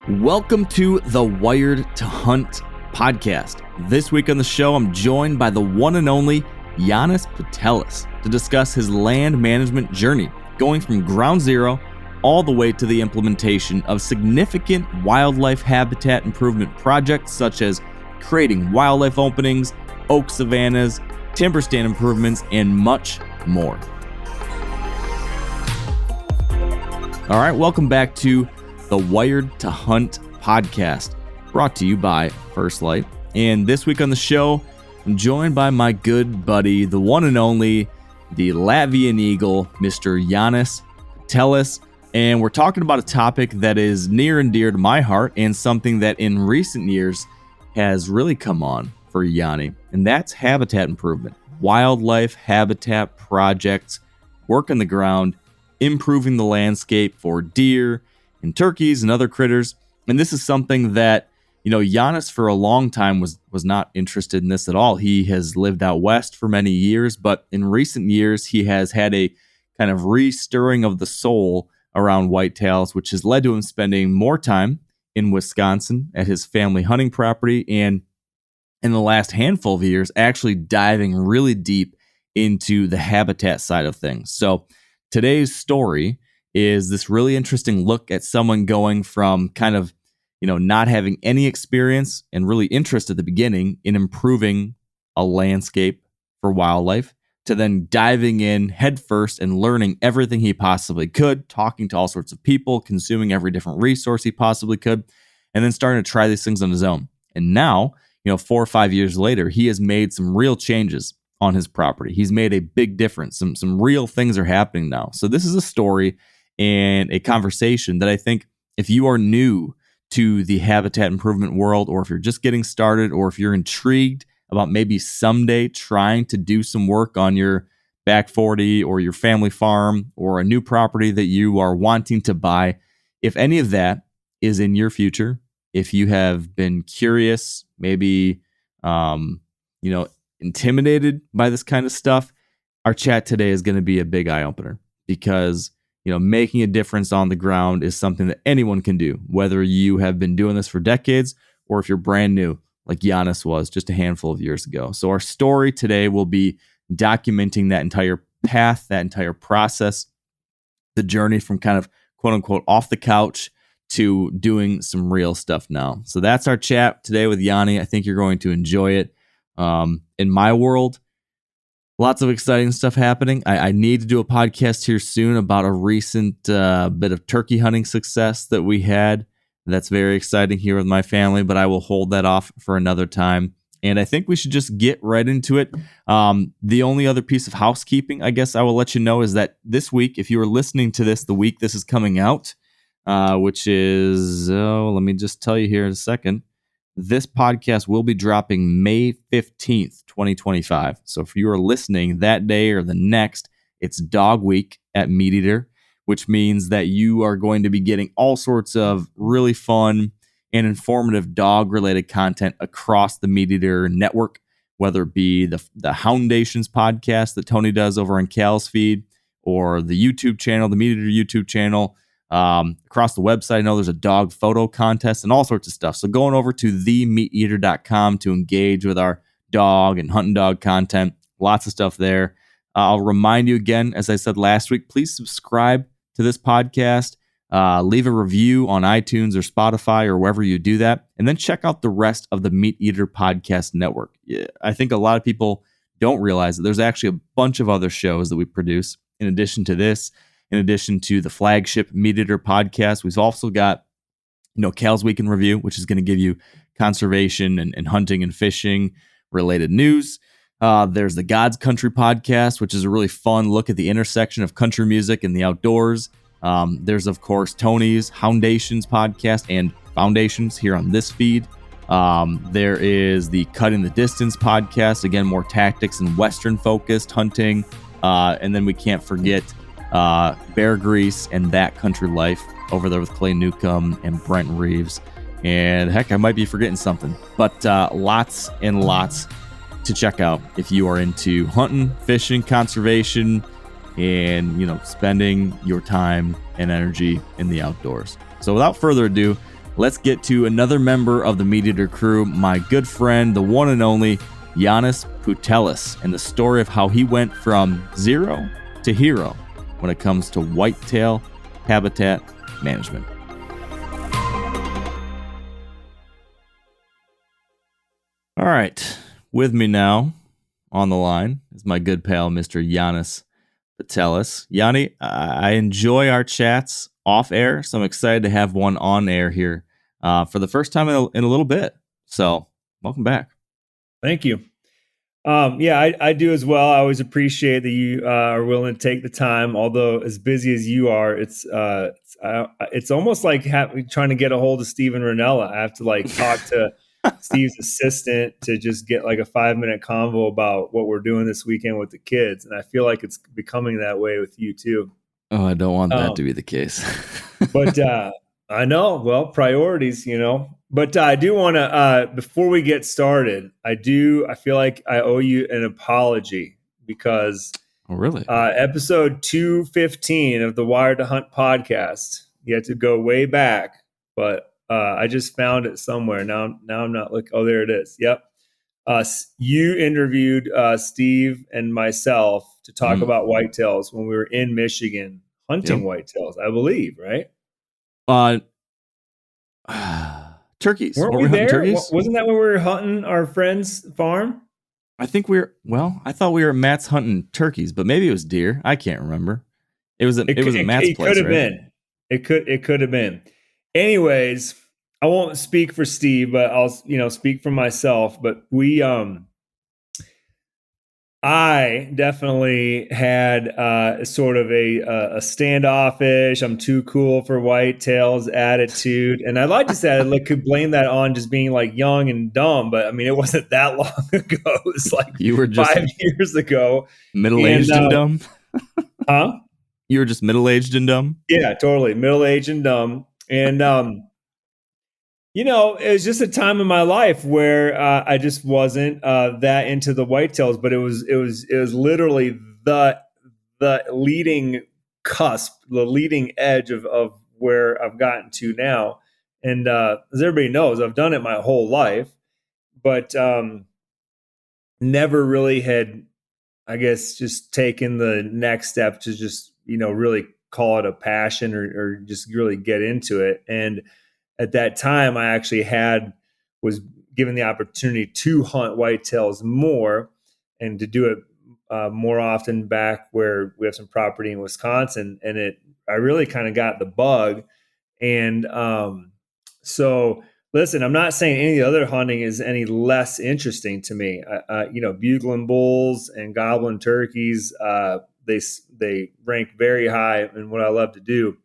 Welcome to the Wired to Hunt podcast. This week on the show, I'm joined by the one and only Janis Putelis to discuss his land management journey, going from ground zero all the way to the implementation of significant wildlife habitat improvement projects such as creating wildlife openings, oak savannas, timber stand improvements, and much more. All right, welcome back to the Wired to Hunt podcast, brought to you by First Light. And this week on the show, I'm joined by my good buddy, the one and only, the Latvian Eagle, Mr. Janis Putelis. And we're talking about a topic that is near and dear to my heart and something that in recent years has really come on for Yanni, and that's habitat improvement. Wildlife habitat projects, work on the ground, improving the landscape for deer and turkeys and other critters. And this is something that, Janis for a long time was not interested in this at all. He has lived out west for many years, but in recent years, he has had a kind of restirring of the soul around whitetails, which has led to him spending more time in Wisconsin at his family hunting property, and in the last handful of years, actually diving really deep into the habitat side of things. So today's story is this really interesting look at someone going from kind of, not having any experience and really interest at the beginning in improving a landscape for wildlife to then diving in headfirst and learning everything he possibly could, talking to all sorts of people, consuming every different resource he possibly could, and then starting to try these things on his own. And now, 4 or 5 years later, he has made some real changes on his property. He's made a big difference. Some real things are happening now. So this is a story and a conversation that I think if you are new to the habitat improvement world, or if you're just getting started, or if you're intrigued about maybe someday trying to do some work on your back 40 or your family farm or a new property that you are wanting to buy, if any of that is in your future, if you have been curious, maybe, intimidated by this kind of stuff, our chat today is going to be a big eye opener because making a difference on the ground is something that anyone can do, whether you have been doing this for decades or if you're brand new, like Janis was just a handful of years ago. So our story today will be documenting that entire path, that entire process, the journey from kind of quote unquote off the couch to doing some real stuff now. So that's our chat today with Yanni. I think you're going to enjoy it. In my world, lots of exciting stuff happening. I need to do a podcast here soon about a recent bit of turkey hunting success that we had. That's very exciting here with my family, but I will hold that off for another time. And I think we should just get right into it. The only other piece of housekeeping, I guess I will let you know, is that this week, if you are listening to this the week this is coming out, which is, let me just tell you here in a second. This podcast will be dropping May 15th, 2025. So if you are listening that day or the next, it's Dog Week at MeatEater, which means that you are going to be getting all sorts of really fun and informative dog-related content across the MeatEater network, whether it be the Houndations podcast that Tony does over on Cal's feed, or the YouTube channel, the MeatEater YouTube channel. Across the website, I know there's a dog photo contest and all sorts of stuff. So going over to themeateater.com to engage with our dog and hunting dog content, lots of stuff there. I'll remind you again, as I said last week, please subscribe to this podcast, leave a review on iTunes or Spotify or wherever you do that, and then check out the rest of the MeatEater podcast network. I think a lot of people don't realize that there's actually a bunch of other shows that we produce in addition to this. In addition to the flagship MeatEater podcast, we've also got, Cal's Week in Review, which is going to give you conservation and hunting and fishing related news. There's the God's Country podcast, which is a really fun look at the intersection of country music and the outdoors. There's, of course, Tony's Houndations podcast and Foundations here on this feed. There is the Cutting the Distance podcast, again, more tactics and Western focused hunting. And then we can't forget Bear Grease and That Country Life over there with Clay Newcomb and Brent Reeves. And heck, I might be forgetting something, but lots and lots to check out if you are into hunting, fishing, conservation, and spending your time and energy in the outdoors. So without further ado, let's get to another member of the MeatEater crew, my good friend, the one and only Janis Putelis, and the story of how he went from zero to hero when it comes to whitetail habitat management. All right, with me now on the line is my good pal, Mr. Janis Putelis. Yanni, I enjoy our chats off air, so I'm excited to have one on air here for the first time in a little bit. So, welcome back. Thank you. I do as well. I always appreciate that you are willing to take the time. Although as busy as you are, it's almost like trying to get a hold of Steven Ranella. I have to talk to Steve's assistant to just get like a 5-minute convo about what we're doing this weekend with the kids. And I feel like it's becoming that way with you too. Oh, I don't want that to be the case. But I know, well, priorities, But I do want to, before we get started, I feel like I owe you an apology because oh, really? Episode 215 of the Wired to Hunt podcast, you had to go way back, but I just found it somewhere. Now I'm not looking. Oh, there it is. Yep. You interviewed Steve and myself to talk about whitetails when we were in Michigan hunting whitetails, I believe, right? Turkeys. Weren't we there? Turkeys? Wasn't that when we were hunting our friend's farm? I think I thought we were at Matt's hunting turkeys, but maybe it was deer. I can't remember. It was at Matt's place. It could have been. It could have been. Anyways, I won't speak for Steve, but I'll speak for myself. But I definitely had sort of a standoffish, I'm too cool for whitetails attitude. And I'd like to say I could blame that on just being like young and dumb, but I mean, it wasn't that long ago. It was like you were just 5 years ago. Middle-aged and dumb? Huh? You were just middle-aged and dumb? Yeah, totally. Middle-aged and dumb. And, it was just a time in my life where I just wasn't that into the whitetails, but it was literally the leading cusp, the leading edge of where I've gotten to now. And as everybody knows, I've done it my whole life, but never really had, I guess, just taken the next step to just, really call it a passion or just really get into it. And at that time, I actually was given the opportunity to hunt whitetails more and to do it more often back where we have some property in Wisconsin. And I really kind of got the bug. And so, listen, I'm not saying any other hunting is any less interesting to me. Bugling bulls and gobbling turkeys, they rank very high in what I love to do.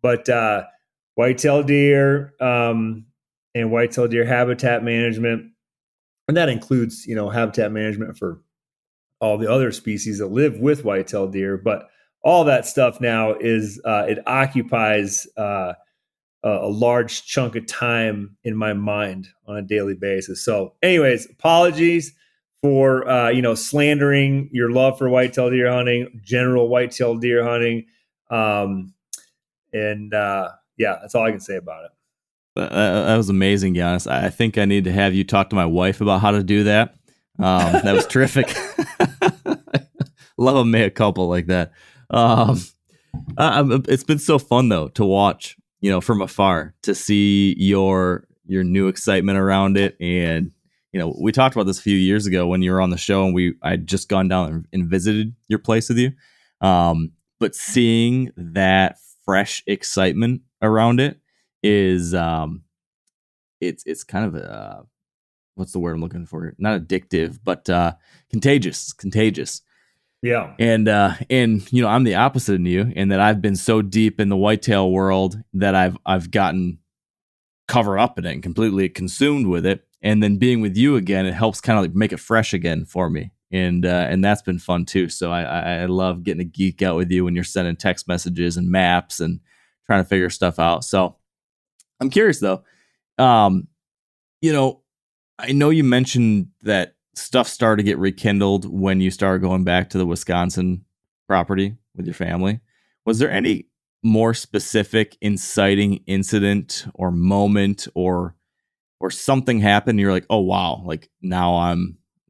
But whitetail deer and whitetail deer habitat management, and that includes habitat management for all the other species that live with whitetail deer. But all that stuff now is it occupies a large chunk of time in my mind on a daily basis. So, anyways, apologies for slandering your love for whitetail deer hunting, general whitetail deer hunting, yeah, that's all I can say about it. That was amazing, Janis. I think I need to have you talk to my wife about how to do that. That was terrific. Love a mea culpa like that. It's been so fun though to watch, from afar, to see your new excitement around it. And we talked about this a few years ago when you were on the show, and I'd just gone down and visited your place with you. But seeing that fresh excitement around it is it's kind of a what's the word I'm looking for? Not addictive, but contagious. Yeah. And I'm the opposite of you in that I've been so deep in the whitetail world that I've gotten covered up in it and completely consumed with it. And then being with you again, it helps kind of like make it fresh again for me. And that's been fun too. So I love getting to geek out with you when you're sending text messages and maps and trying to figure stuff out. So I'm curious though. I know you mentioned that stuff started to get rekindled when you started going back to the Wisconsin property with your family. Was there any more specific inciting incident or moment or something happened and you're like, oh wow, like now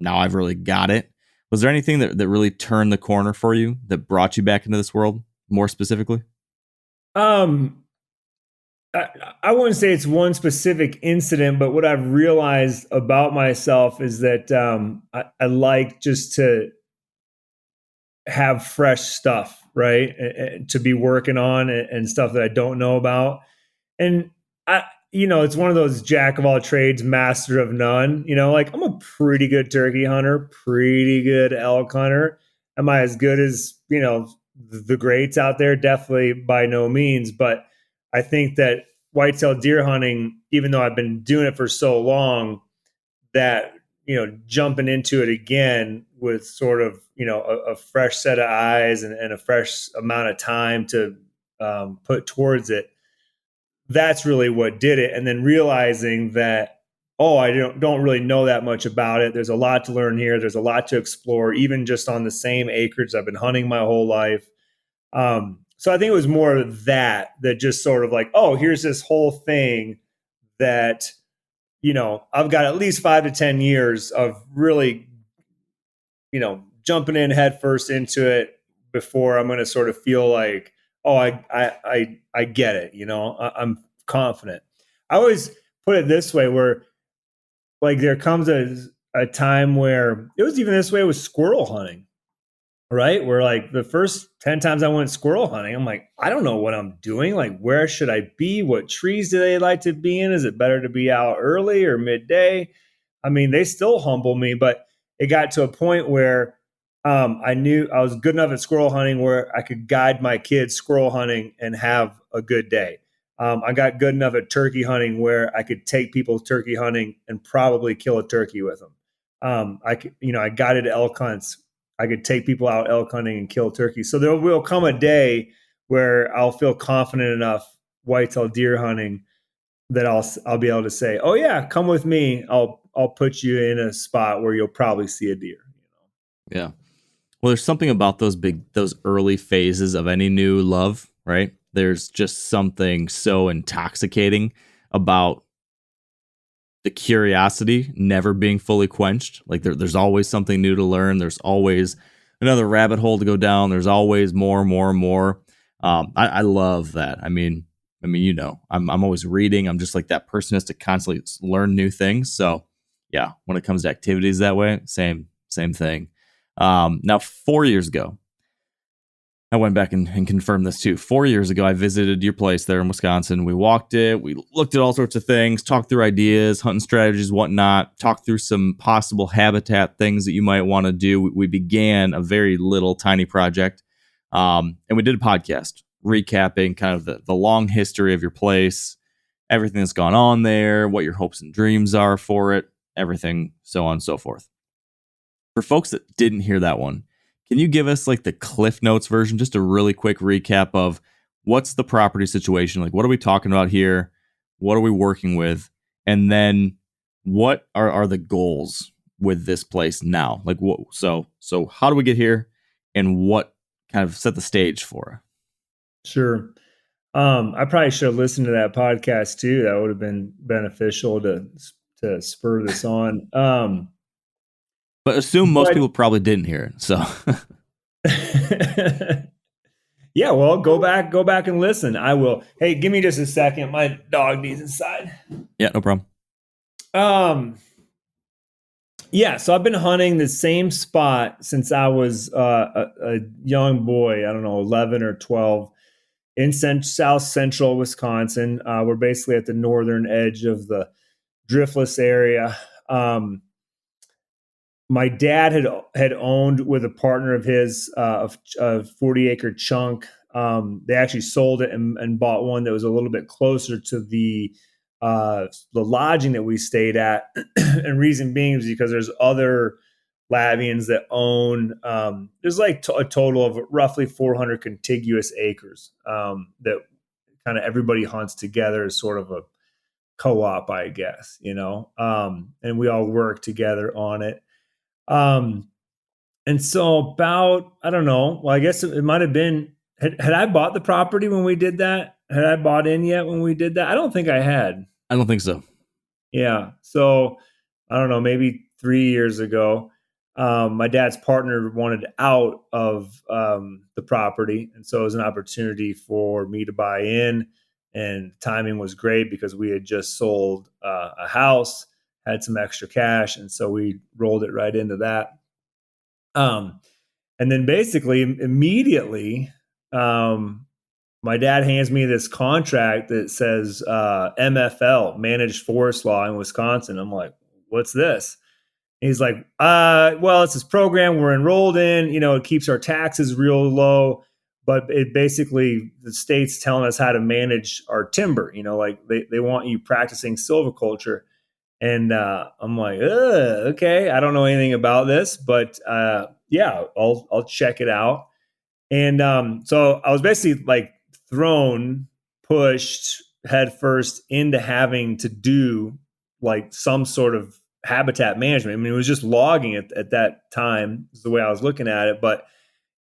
I've really got it? Was there anything that really turned the corner for you that brought you back into this world more specifically? Um, I, I wouldn't say it's one specific incident, but what I've realized about myself is that I like just to have fresh stuff, right? To be working on and stuff that I don't know about. And it's one of those jack of all trades, master of none. Like I'm a pretty good turkey hunter, pretty good elk hunter. Am I as good as, the greats out there? Definitely by no means. But I think that whitetail deer hunting, even though I've been doing it for so long, that jumping into it again with sort of a fresh set of eyes and a fresh amount of time to put towards it, that's really what did it. And then realizing that, oh, I don't really know that much about it. There's a lot to learn here. There's a lot to explore, even just on the same acreage I've been hunting my whole life. So I think it was more of that just sort of like, oh, here's this whole thing that I've got at least 5 to 10 years of really, jumping in head first into it before I'm going to sort of feel like, oh, I get it. I'm confident. I always put it this way, where like there comes a time where it was even this way with squirrel hunting, right? Where like the first 10 times I went squirrel hunting, I'm like, I don't know what I'm doing. Like, where should I be? What trees do they like to be in? Is it better to be out early or midday? I mean, they still humble me, but it got to a point where I knew I was good enough at squirrel hunting where I could guide my kids squirrel hunting and have a good day. I got good enough at turkey hunting where I could take people turkey hunting and probably kill a turkey with them. I guided elk hunts. I could take people out elk hunting and kill turkeys. So there will come a day where I'll feel confident enough whitetail deer hunting that I'll be able to say, "Oh yeah, come with me. I'll put you in a spot where you'll probably see a deer." Yeah. Well, there's something about those early phases of any new love, right? There's just something so intoxicating about the curiosity never being fully quenched. Like there's always something new to learn. There's always another rabbit hole to go down. There's always more and more and more. I love that. I'm always reading. I'm just like that person has to constantly learn new things. So yeah, when it comes to activities that way, same thing. Now 4 years ago, I went back and confirmed this too. 4 years ago, I visited your place there in Wisconsin. We walked it. We looked at all sorts of things, talked through ideas, hunting strategies, whatnot, talked through some possible habitat things that you might want to do. We began a very little tiny project. And we did a podcast recapping kind of the long history of your place, everything that's gone on there, what your hopes and dreams are for it, everything, so on and so forth. For folks that didn't hear that one, can you give us like the Cliff Notes version, just a really quick recap of what's the property situation? Like, what are we talking about here? What are we working with? And then what are the goals with this place now? Like, what? So how do we get here, and what kind of set the stage for? Sure. I probably should have listened to that podcast too. That would have been beneficial to spur this on. But assume most But people probably didn't hear it. So yeah, well, go back and listen. I will. Hey, give me just a second. My dog needs inside. yeah, no problem. Um, yeah, so I've been hunting the same spot since I was a young boy. I don't know, 11 or 12, in South Central Wisconsin. We're basically at the northern edge of the driftless area. My dad had owned with a partner of his a 40-acre chunk. They actually sold it and bought one that was a little bit closer to the lodging that we stayed at. And reason being is because there's other Lavians that own. There's like a total of roughly 400 contiguous acres that kind of everybody hunts together as sort of a co-op, I guess, and we all work together on it. And so about, I don't know, well, I guess it might have been Had I bought the property when we did that? Had I bought in yet when we did that? I don't think I had. I don't think so. Yeah. So I don't know, maybe 3 years ago, my dad's partner wanted out of the property. And so it was an opportunity for me to buy in. And timing was great because we had just sold a house, had some extra cash. And so we rolled it right into that. Um, and then basically, immediately, um, my dad hands me this contract that says MFL, Managed Forest Law in Wisconsin. I'm like, what's this? And he's like, well, it's this program we're enrolled in. You know, it keeps our taxes real low, but it basically, the state's telling us how to manage our timber. You know, like they want you practicing silviculture. And I'm like, okay, I don't know anything about this, but yeah, I'll check it out. And so I was basically like pushed headfirst into having to do like some sort of habitat management. I mean, it was just logging at that time, is the way I was looking at it. But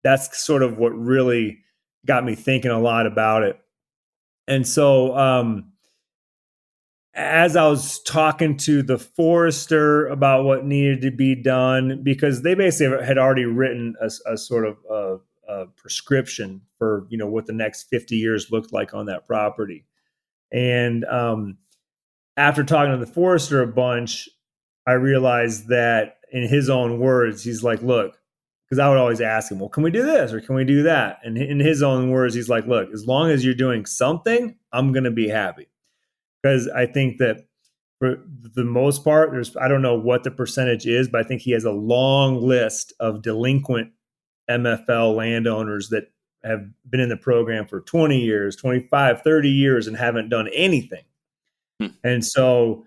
that's sort of what really got me thinking a lot about it. And so, as I was talking to the forester about what needed to be done, because they basically had already written a sort of a prescription for, you know, what the next 50 years looked like on that property. And after talking to the forester a bunch, I realized that in his own words, he's like, look, because I would always ask him, well, can we do this or can we do that? And in his own words, he's like, look, as long as you're doing something, I'm going to be happy. Because I think that for the most part, I don't know what the percentage is, but I think he has a long list of delinquent MFL landowners that have been in the program for 20 years, 25, 30 years and haven't done anything. Hmm. And so,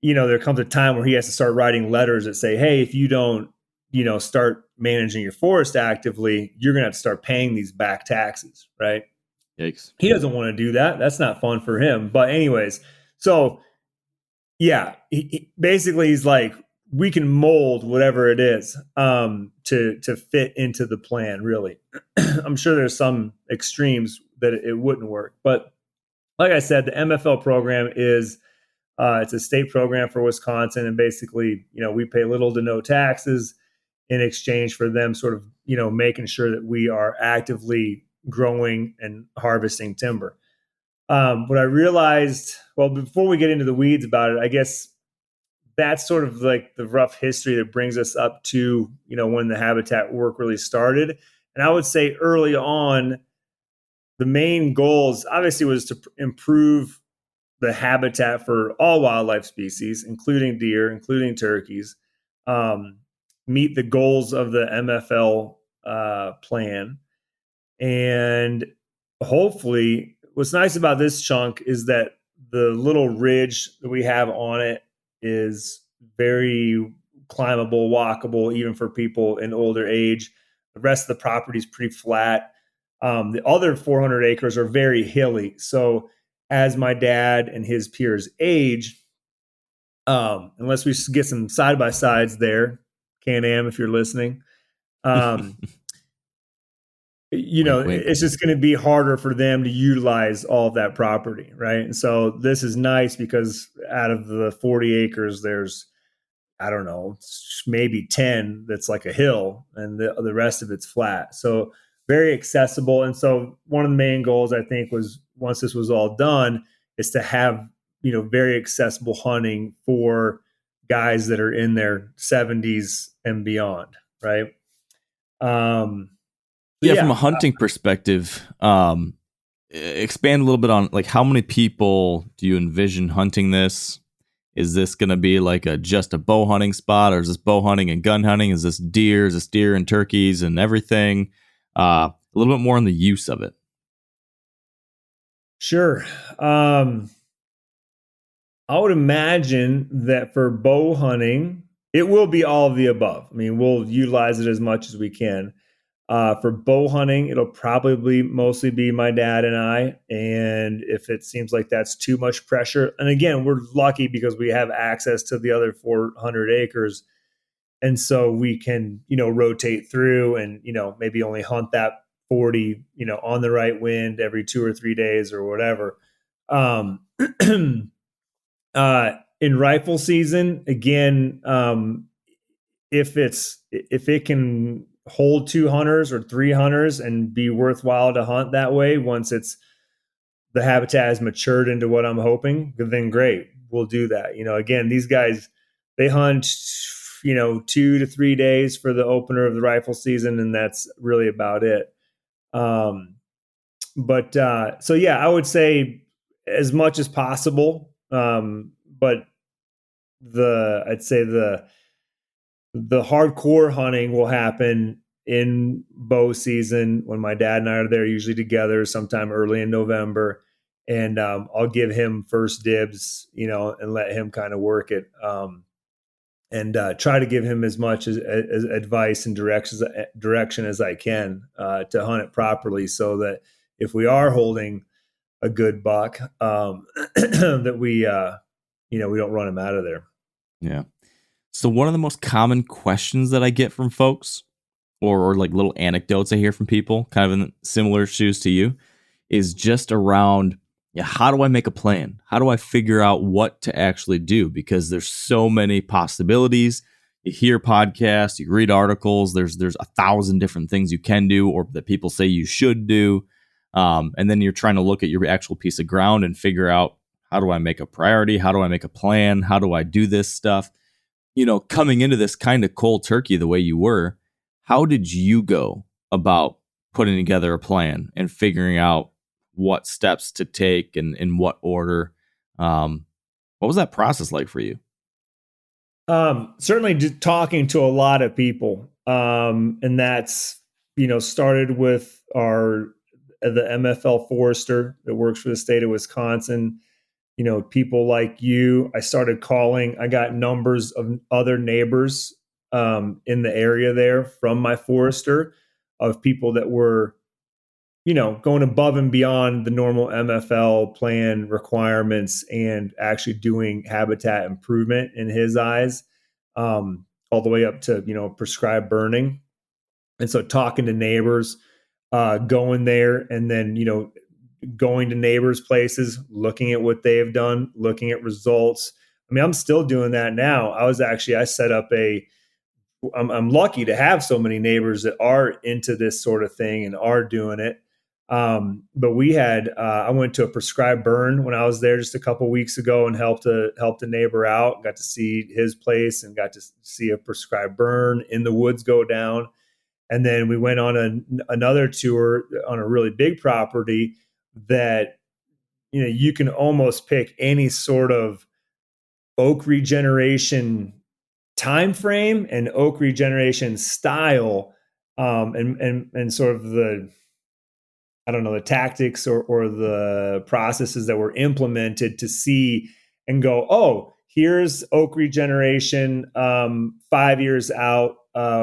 you know, there comes a time where he has to start writing letters that say, hey, if you don't, you know, start managing your forest actively, you're going to have to start paying these back taxes, right? Yikes. He doesn't want to do that. That's not fun for him. But anyways, so yeah, basically he's like, we can mold whatever it is to fit into the plan. Really, I'm sure there's some extremes that it wouldn't work, but like I said, the MFL program is it's a state program for Wisconsin, and basically, you know, we pay little to no taxes in exchange for them sort of, you know, making sure that we are actively growing and harvesting timber. What I realized, well, before we get into the weeds about it, I guess that's sort of like the rough history that brings us up to, you know, when the habitat work really started. And I would say early on, the main goals obviously was to improve the habitat for all wildlife species, including deer, including turkeys, um, meet the goals of the MFL plan. And hopefully, what's nice about this chunk is that the little ridge that we have on it is very climbable, walkable, even for people in older age. The rest of the property is pretty flat. The other 400 acres are very hilly. So, as my dad and his peers age, unless we get some side by sides there, Can-Am, if you're listening, um, you know, Wink, wink. it's just going to be harder for them to utilize all of that property, right? And so this is nice because out of the 40 acres, there's, I don't know, maybe 10 that's like a hill, and the rest of it's flat. So very accessible. And so one of the main goals, I think, was once this was all done, is to have, you know, very accessible hunting for guys that are in their 70s and beyond, right? Um, Yeah, from a yeah, hunting perspective, expand a little bit on like how many people do you envision hunting this? Is this going to be like just a bow hunting spot, or is this bow hunting and gun hunting? Is this deer? Is this deer and turkeys and everything? A little bit more on the use of it. sure. I would imagine that for bow hunting, it will be all of the above. I mean, we'll utilize it as much as we can. For bow hunting, it'll probably mostly be my dad and I. And if it seems like that's too much pressure, and again, we're lucky because we have access to the other 400 acres. And so we can, you know, rotate through and, you know, maybe only hunt that 40, on the right wind every 2 or 3 days or whatever. In rifle season, again, if it can hold 2 hunters or 3 hunters and be worthwhile to hunt that way, once the habitat has matured into what I'm hoping, then great, we'll do that. Again, these guys, they hunt 2 to 3 days for the opener of the rifle season, and that's really about it. So yeah, I would say as much as possible. But I'd say the hardcore hunting will happen in bow season when my dad and I are there, usually together, sometime early in November. And I'll give him first dibs, and let him kind of work it. And try to give him as much as advice and direction as I can to hunt it properly, so that if we are holding a good buck, that we don't run him out of there. Yeah. So one of the most common questions that I get from folks, or like little anecdotes I hear from people, kind of in similar shoes to you, is just around, how do I make a plan? How do I figure out what to actually do? Because there's so many possibilities. You hear podcasts, you read articles. There's 1,000 different things you can do, or that people say you should do. And then you're trying to look at your actual piece of ground and figure out, how do I make a priority? How do I make a plan? How do I do this stuff? Coming into this kind of cold turkey the way you were, how did you go about putting together a plan and figuring out what steps to take and in what order? What was that process like for you? Certainly just talking to a lot of people. And that's, started with the MFL forester that works for the state of Wisconsin. People like you. I started calling. I got numbers of other neighbors in the area there from my forester, of people that were, going above and beyond the normal MFL plan requirements and actually doing habitat improvement in his eyes, all the way up to, prescribed burning. And so talking to neighbors, going there, and then, going to neighbors' places, looking at what they've done, looking at results. I mean, I'm still doing that now. I set up I'm lucky to have so many neighbors that are into this sort of thing and are doing it. But I went to a prescribed burn when I was there just a couple of weeks ago and helped a neighbor out, got to see his place and got to see a prescribed burn in the woods go down. And then we went on another tour on a really big property that, you can almost pick any sort of oak regeneration time frame and oak regeneration style, and sort of the tactics or the processes that were implemented to see and go, oh, here's oak regeneration 5 years out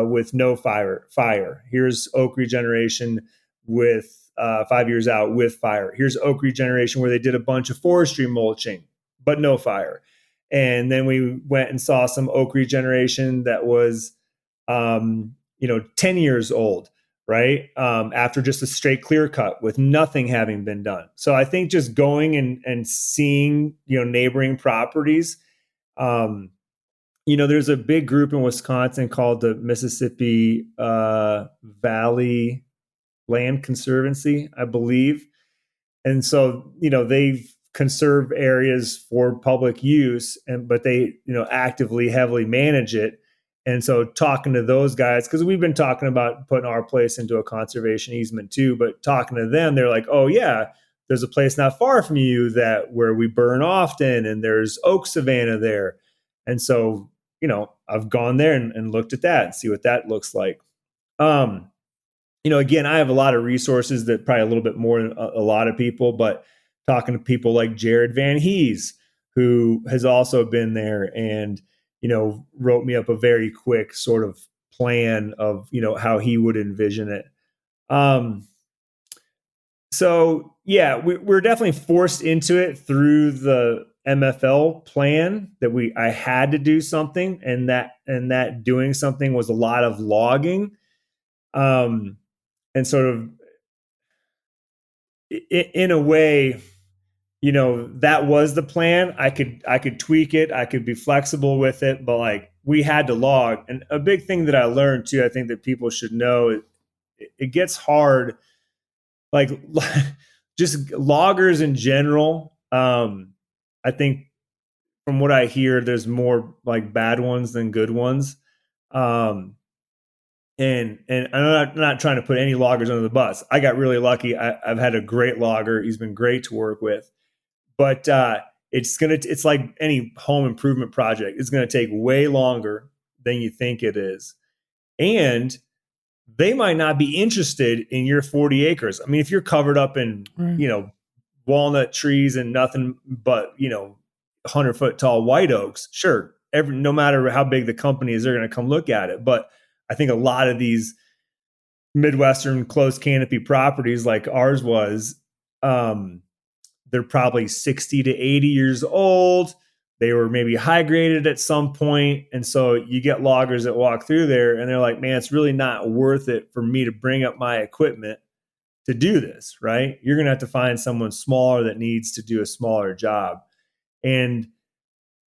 with no fire. Here's oak regeneration with 5 years out with fire. Here's oak regeneration where they did a bunch of forestry mulching, but no fire. And then we went and saw some oak regeneration that was, 10 years old, right? After just a straight clear cut with nothing having been done. So I think just going and seeing, neighboring properties. There's a big group in Wisconsin called the Mississippi Valley Land Conservancy, I believe. And so, they've conserved areas for public use, but they, actively, heavily manage it. And so talking to those guys, because we've been talking about putting our place into a conservation easement too, but talking to them, they're like, oh yeah, there's a place not far from you where we burn often, and there's oak savanna there. And so, I've gone there and looked at that and see what that looks like. Again, I have a lot of resources that probably a little bit more than a lot of people, but talking to people like Jared Van Hees, who has also been there and, wrote me up a very quick sort of plan of, how he would envision it. So yeah, we're definitely forced into it through the MFL plan that I had to do something, and that doing something was a lot of logging. And sort of in a way, that was the plan. I could tweak it. I could be flexible with it, but like we had to log. And a big thing that I learned too, I think that people should know, it gets hard. Like just loggers in general. I think from what I hear, there's more like bad ones than good ones. Um, and I'm not trying to put any loggers under the bus. I got really lucky. I've had a great logger. He's been great to work with. But it's like any home improvement project. It's going to take way longer than you think it is, and they might not be interested in your 40 acres. I mean, if you're covered up in Right. walnut trees and nothing but 100-foot tall white oaks, sure. No matter how big the company is, they're going to come look at it. But I think a lot of these Midwestern closed canopy properties, like ours was, they're probably 60 to 80 years old. They were maybe high graded at some point. And so you get loggers that walk through there and they're like, man, it's really not worth it for me to bring up my equipment to do this, right? You're going to have to find someone smaller that needs to do a smaller job. And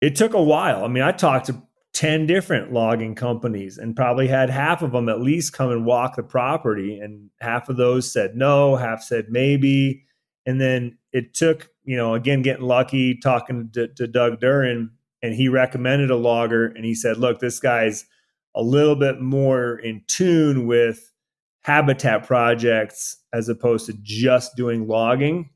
it took a while. I mean, I talked to 10 different logging companies and probably had half of them at least come and walk the property. And half of those said no, half said maybe. And then it took, again, getting lucky, talking to Doug Duran, and he recommended a logger. And he said, look, this guy's a little bit more in tune with habitat projects as opposed to just doing logging.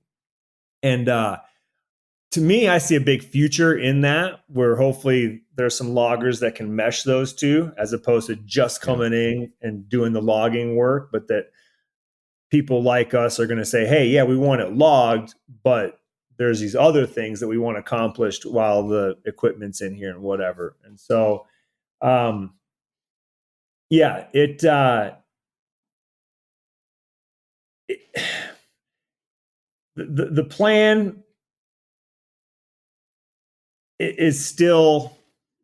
And to me, I see a big future in that, where hopefully there's some loggers that can mesh those two as opposed to just coming in and doing the logging work, but that people like us are going to say, hey, yeah, we want it logged, but there's these other things that we want accomplished while the equipment's in here and whatever. And so, yeah, the plan is still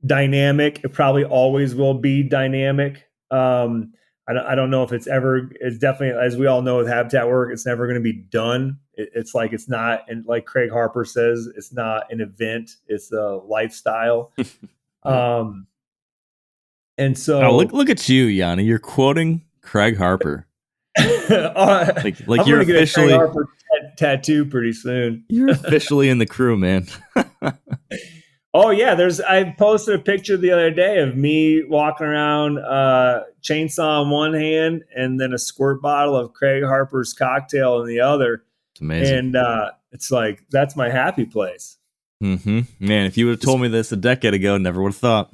dynamic. It probably always will be dynamic. I don't know if it's definitely, as we all know with habitat work, it's never going to be done. It's like, it's not, and like Craig Harper says, it's not an event, it's a lifestyle. And Oh, so look at you, Yanni. You're quoting Craig Harper. I'm Like going you're to get a Craig officially Harper tattoo pretty soon. you're officially in the crew, man. Oh yeah, I posted a picture the other day of me walking around, chainsaw in one hand and then a squirt bottle of Craig Harper's cocktail in the other. It's amazing. And it's like, that's my happy place. Man, if you would have told me this a decade ago, never would have thought.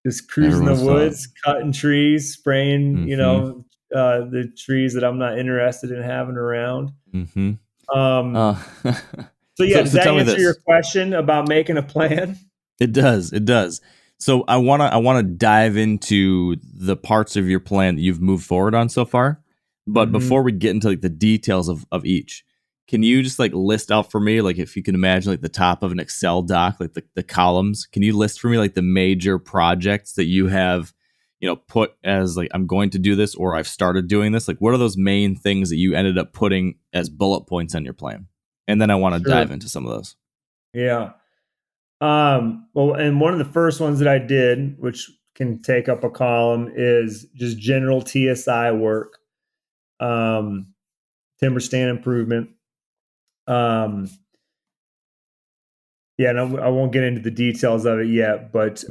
Just cruising the woods, cutting trees, spraying, the trees that I'm not interested in having around. So yeah, does that answer your question about making a plan? It does. It does. So I wanna dive into the parts of your plan that you've moved forward on so far. But before we get into like the details of each, can you just like list out for me, like if you can imagine like the top of an Excel doc, like the columns, can you list for me like the major projects that you have, put as like, I'm going to do this, or I've started doing this? Like, what are those main things that you ended up putting as bullet points on your plan? And then I want to dive into some of those. Yeah. Well, and one of the first ones that I did, which can take up a column, is just general TSI work, timber stand improvement. Yeah, no, I won't get into the details of it yet, but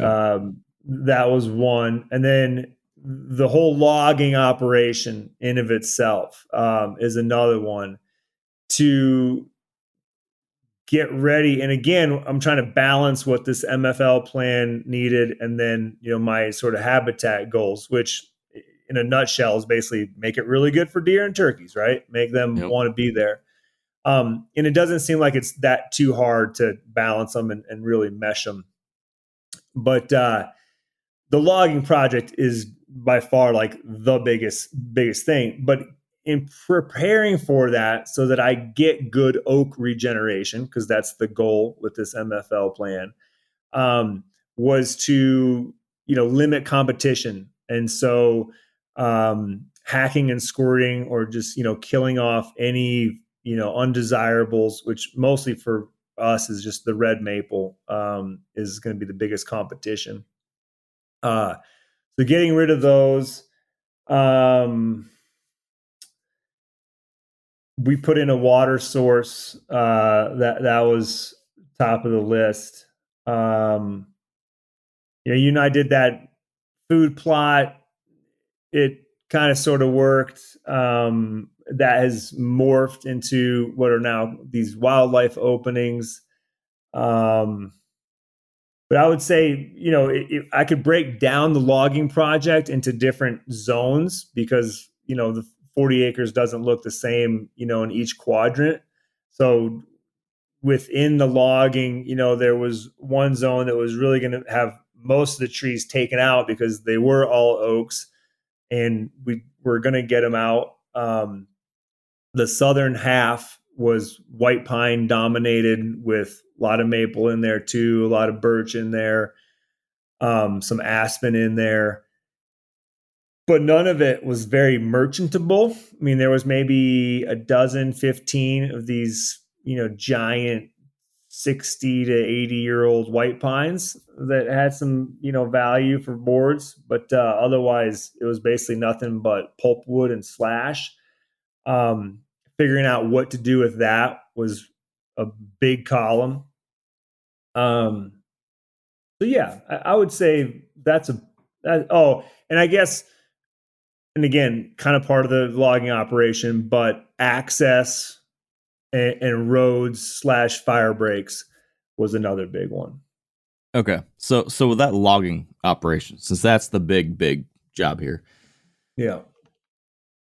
that was one. And then the whole logging operation in of itself is another one, to get ready. And again, I'm trying to balance what this MFL plan needed and then, my sort of habitat goals, which in a nutshell is basically make it really good for deer and turkeys, right? Make them want to be there. And it doesn't seem like it's that too hard to balance them and really mesh them. But the logging project is by far like the biggest thing. But in preparing for that, so that I get good oak regeneration, because that's the goal with this MFL plan, was to limit competition. And so hacking and squirting, or just killing off any undesirables, which mostly for us is just the red maple, is going to be the biggest competition. So getting rid of those. We put in a water source, that was top of the list. You and I did that food plot. It kind of sort of worked. That has morphed into what are now these wildlife openings. But I would say, I could break down the logging project into different zones because, the 40 acres doesn't look the same, in each quadrant. So within the logging, there was one zone that was really going to have most of the trees taken out because they were all oaks and we were going to get them out. The southern half was white pine dominated with a lot of maple in there too, a lot of birch in there, some aspen in there, but none of it was very merchantable. I mean, there was maybe a dozen, 15 of these, giant 60 to 80-year-old white pines that had some, value for boards, but otherwise it was basically nothing but pulpwood and slash. Figuring out what to do with that was a big column. So yeah, I would say and I guess, and again, kind of part of the logging operation, but access and roads / fire breaks was another big one. Okay. So with that logging operation, since that's the big job here. Yeah.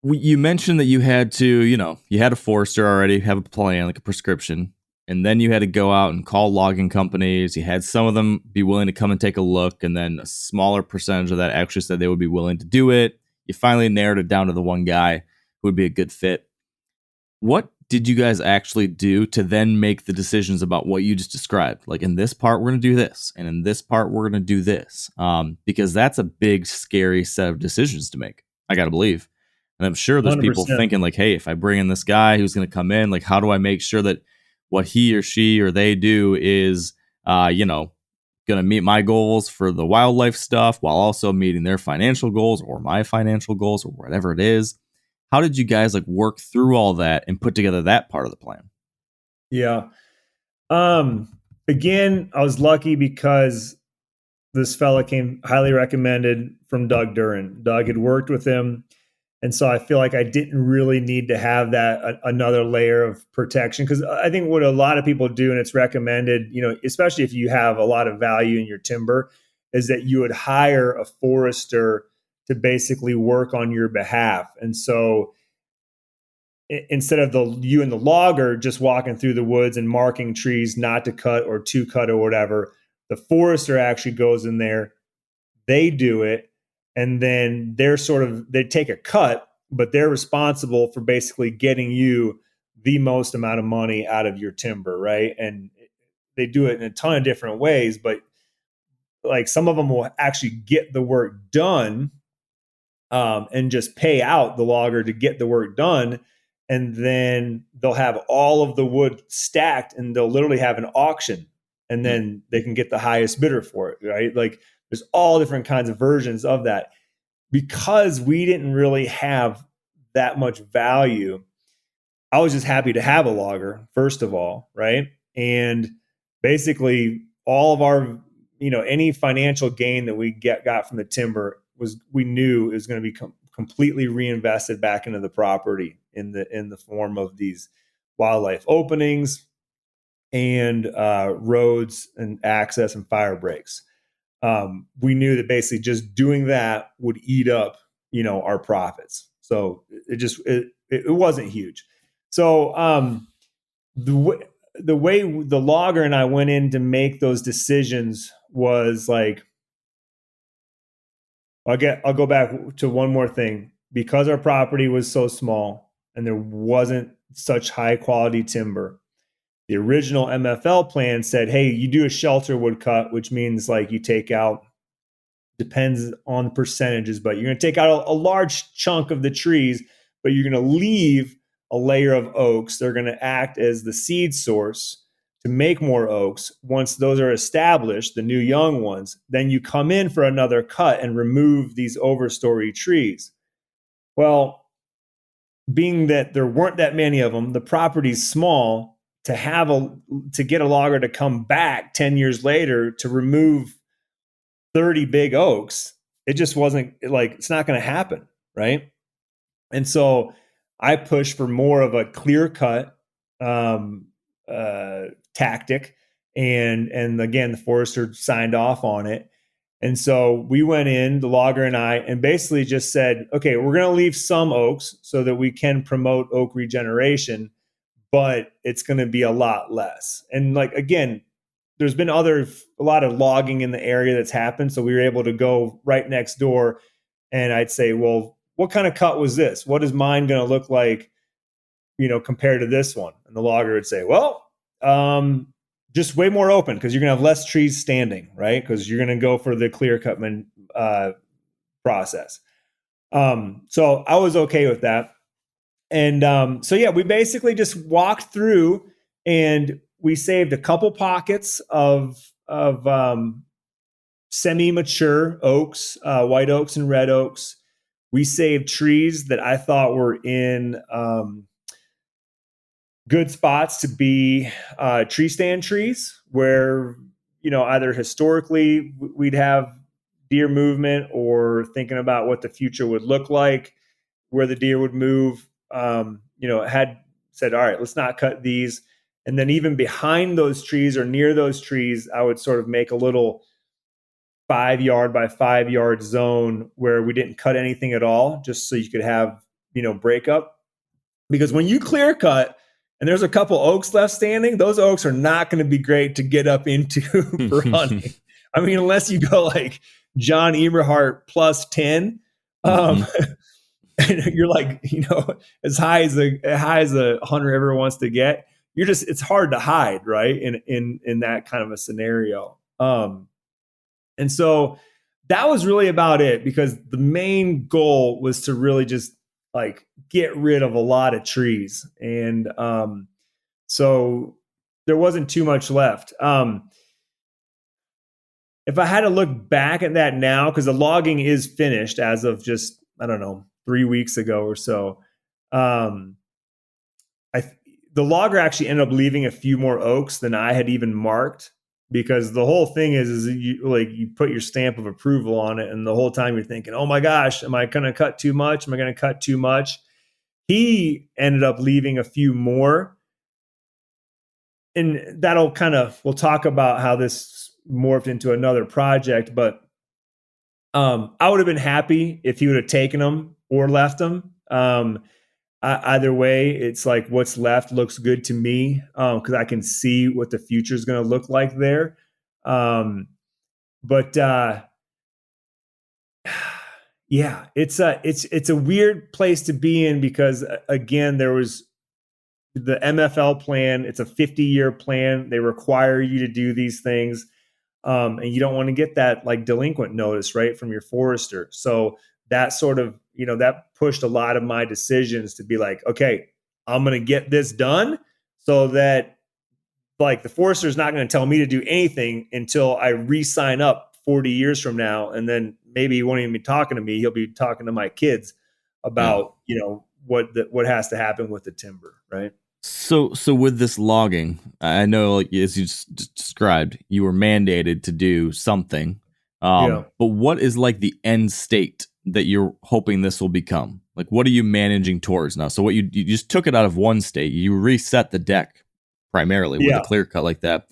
You mentioned that you had to, you had a forester already, have a plan, like a prescription, and then you had to go out and call logging companies. You had some of them be willing to come and take a look, and then a smaller percentage of that actually said they would be willing to do it. You finally narrowed it down to the one guy who would be a good fit. What did you guys actually do to then make the decisions about what you just described? Like, in this part, we're going to do this, and in this part, we're going to do this, because that's a big, scary set of decisions to make, I got to believe. And I'm sure there's people 100%. thinking like, hey, if I bring in this guy who's going to come in, like, how do I make sure that what he or she or they do is, going to meet my goals for the wildlife stuff while also meeting their financial goals or my financial goals or whatever it is. How did you guys like work through all that and put together that part of the plan? Yeah. Again, I was lucky because this fella came highly recommended from Doug Duran. Doug had worked with him. And so I feel like I didn't really need to have that another layer of protection, because I think what a lot of people do, and it's recommended, especially if you have a lot of value in your timber, is that you would hire a forester to basically work on your behalf. And so instead of you and the logger just walking through the woods and marking trees not to cut or to cut or whatever, the forester actually goes in there, they do it, and then they take a cut, but they're responsible for basically getting you the most amount of money out of your timber, right? And they do it in a ton of different ways, but like some of them will actually get the work done, and just pay out the logger to get the work done. And then they'll have all of the wood stacked and they'll literally have an auction, and then they can get the highest bidder for it, right? Like, there's all different kinds of versions of that. Because we didn't really have that much value, I was just happy to have a logger, first of all, right? And basically all of our, any financial gain that we got from the timber we knew it was going to be completely reinvested back into the property in the form of these wildlife openings and roads and access and fire breaks. We knew that basically just doing that would eat up, our profits. So it wasn't huge. So the way the logger and I went in to make those decisions was like, I'll go back to one more thing. Because our property was so small and there wasn't such high quality timber, the original MFL plan said, hey, you do a shelter wood cut, which means like you take out, depends on percentages, but you're going to take out a large chunk of the trees, but you're going to leave a layer of oaks. They're going to act as the seed source to make more oaks. Once those are established, the new young ones, then you come in for another cut and remove these overstory trees. Well, being that there weren't that many of them, the property's small, to get a logger to come back 10 years later to remove 30 big oaks, it just wasn't like, it's not going to happen, right? And so I pushed for more of a clear cut tactic, and again, the forester signed off on it. And so we went in, the logger and I, and basically just said, okay, we're going to leave some oaks so that we can promote oak regeneration, but it's going to be a lot less. And like, again, there's been a lot of logging in the area that's happened. So we were able to go right next door, and I'd say, well, what kind of cut was this? What is mine going to look like, compared to this one? And the logger would say, well, just way more open, because you're going to have less trees standing, right? Because you're going to go for the clear cut process. So I was okay with that. And so, yeah, we basically just walked through, and we saved a couple pockets of semi-mature oaks, white oaks and red oaks. We saved trees that I thought were in good spots to be tree stand trees, where, either historically we'd have deer movement, or thinking about what the future would look like, where the deer would move. Had said, all right, let's not cut these. And then even behind those trees or near those trees, I would sort of make a little 5-yard by 5-yard zone where we didn't cut anything at all, just so you could have, breakup. Because when you clear cut and there's a couple oaks left standing, those oaks are not going to be great to get up into for hunting. I mean, unless you go like John Eberhart plus 10, and you're like, as high as a hunter ever wants to get, it's hard to hide, right? In that kind of a scenario. And so that was really about it, because the main goal was to really just like get rid of a lot of trees. And so there wasn't too much left. If I had to look back at that now, because the logging is finished as of just, I don't know, 3 weeks ago or so, the logger actually ended up leaving a few more oaks than I had even marked, because the whole thing is you put your stamp of approval on it, and the whole time you're thinking, oh my gosh, am I going to cut too much? Am I going to cut too much? He ended up leaving a few more. And we'll talk about how this morphed into another project, but I would have been happy if he would have taken them or left them. Either way, it's like what's left looks good to me, because I can see what the future is going to look like there. But yeah, it's a weird place to be in, because again, there was the MFL plan. It's a 50-year plan. They require you to do these things. And you don't want to get that like delinquent notice, right, from your forester. So that sort of, that pushed a lot of my decisions to be like, okay, I'm going to get this done, so that like the forester is not going to tell me to do anything until I re-sign up 40 years from now. And then maybe he won't even be talking to me. He'll be talking to my kids about, what has to happen with the timber. Right. So with this logging, I know, like, as you just described, you were mandated to do something. But what is like the end state that you're hoping this will become? Like, what are you managing towards now? So what you just took it out of one state, you reset the deck primarily with a clear cut like that.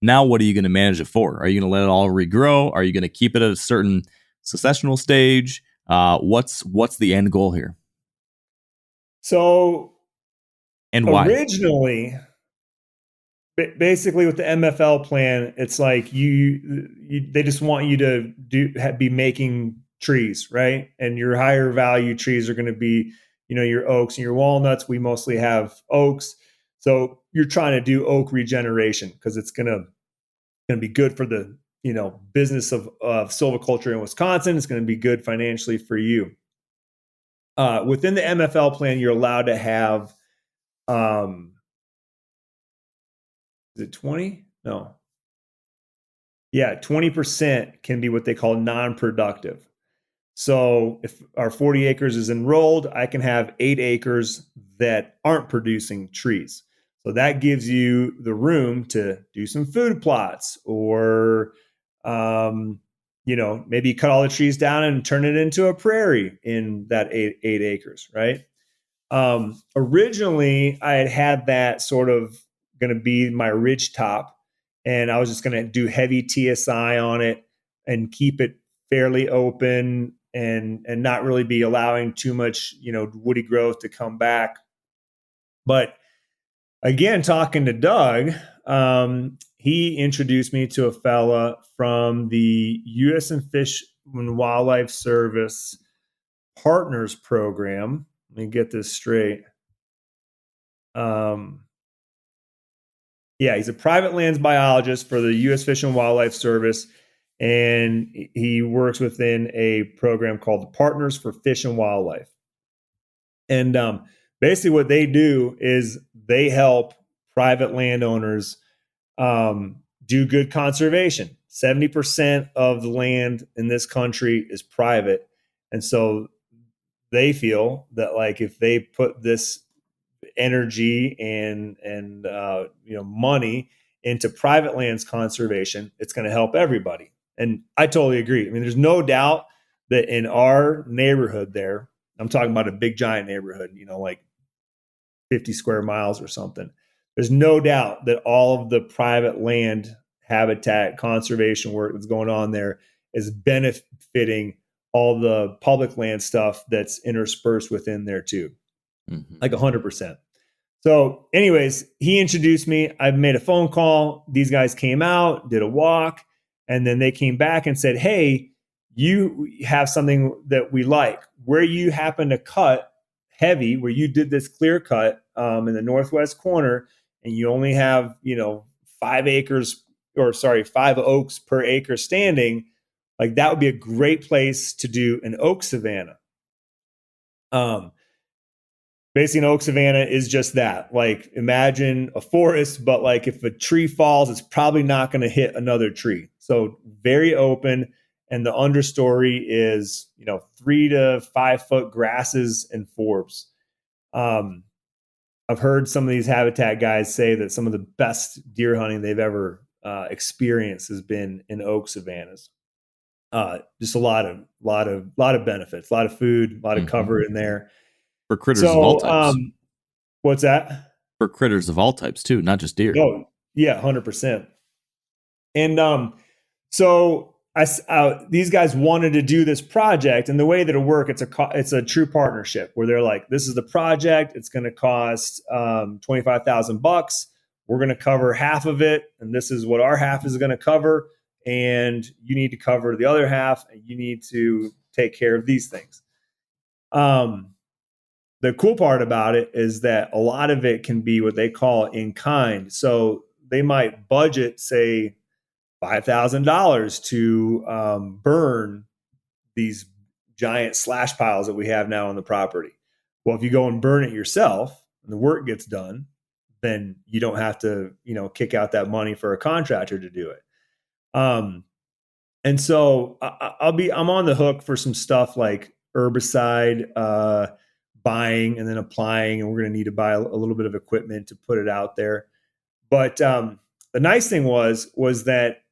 Now, what are you going to manage it for? Are you going to let it all regrow? Are you going to keep it at a certain successional stage? What's the end goal here? So, and why? Originally, basically with the MFL plan, it's like they just want you to be making trees, right? And your higher value trees are going to be, your oaks and your walnuts. We mostly have oaks. So you're trying to do oak regeneration, because it's going to be good for the, business of silviculture in Wisconsin. It's going to be good financially for you. Within the MFL plan, you're allowed to have Is it 20? No. Yeah, 20% can be what they call non-productive. So if our 40 acres is enrolled, I can have 8 acres that aren't producing trees. So that gives you the room to do some food plots, or, maybe cut all the trees down and turn it into a prairie in that eight acres, right? Originally, I had that sort of going to be my ridge top, and I was just going to do heavy TSI on it and keep it fairly open, and not really be allowing too much woody growth to come back. But again, talking to Doug, he introduced me to a fella from the U.S. Fish and Wildlife Service Partners Program. Let me get this straight. He's a private lands biologist for the U.S. Fish and Wildlife Service, and he works within a program called the Partners for Fish and Wildlife. And basically what they do is they help private landowners do good conservation. 70% of the land in this country is private. And so they feel that, like, if they put this energy and money into private lands conservation, it's going to help everybody. And I totally agree. I mean, there's no doubt that in our neighborhood there, I'm talking about a big giant neighborhood, like 50 square miles or something. There's no doubt that all of the private land habitat conservation work that's going on there is benefiting all the public land stuff that's interspersed within there too. Like 100%. So anyways, he introduced me. I made a phone call. These guys came out, did a walk, and then they came back and said, hey, you have something that we like. Where you happen to cut heavy, where you did this clear cut in the northwest corner, and you only have 5 oaks per acre standing, like that would be a great place to do an oak savanna. Basically, an oak savanna is just that. Like, imagine a forest, but like if a tree falls, it's probably not going to hit another tree. So very open, and the understory is 3 to 5 foot grasses and forbs. I've heard some of these habitat guys say that some of the best deer hunting they've ever experienced has been in oak savannas. Just a lot of benefits, a lot of food, a lot of cover in there. For critters of all types. What's that? For critters of all types too, not just deer. Oh, yeah, 100%. And so these guys wanted to do this project, and the way that it'll work, it's a true partnership where they're like, this is the project. It's going to cost $25,000. We're going to cover half of it, and this is what our half is going to cover. And you need to cover the other half, and you need to take care of these things. The cool part about it is that a lot of it can be what they call in kind. So they might budget, say, $5,000 to burn these giant slash piles that we have now on the property. Well, if you go and burn it yourself and the work gets done, then you don't have to, kick out that money for a contractor to do it. And so I'm on the hook for some stuff like herbicide, buying and then applying, and we're going to need to buy a little bit of equipment to put it out there. But the nice thing was that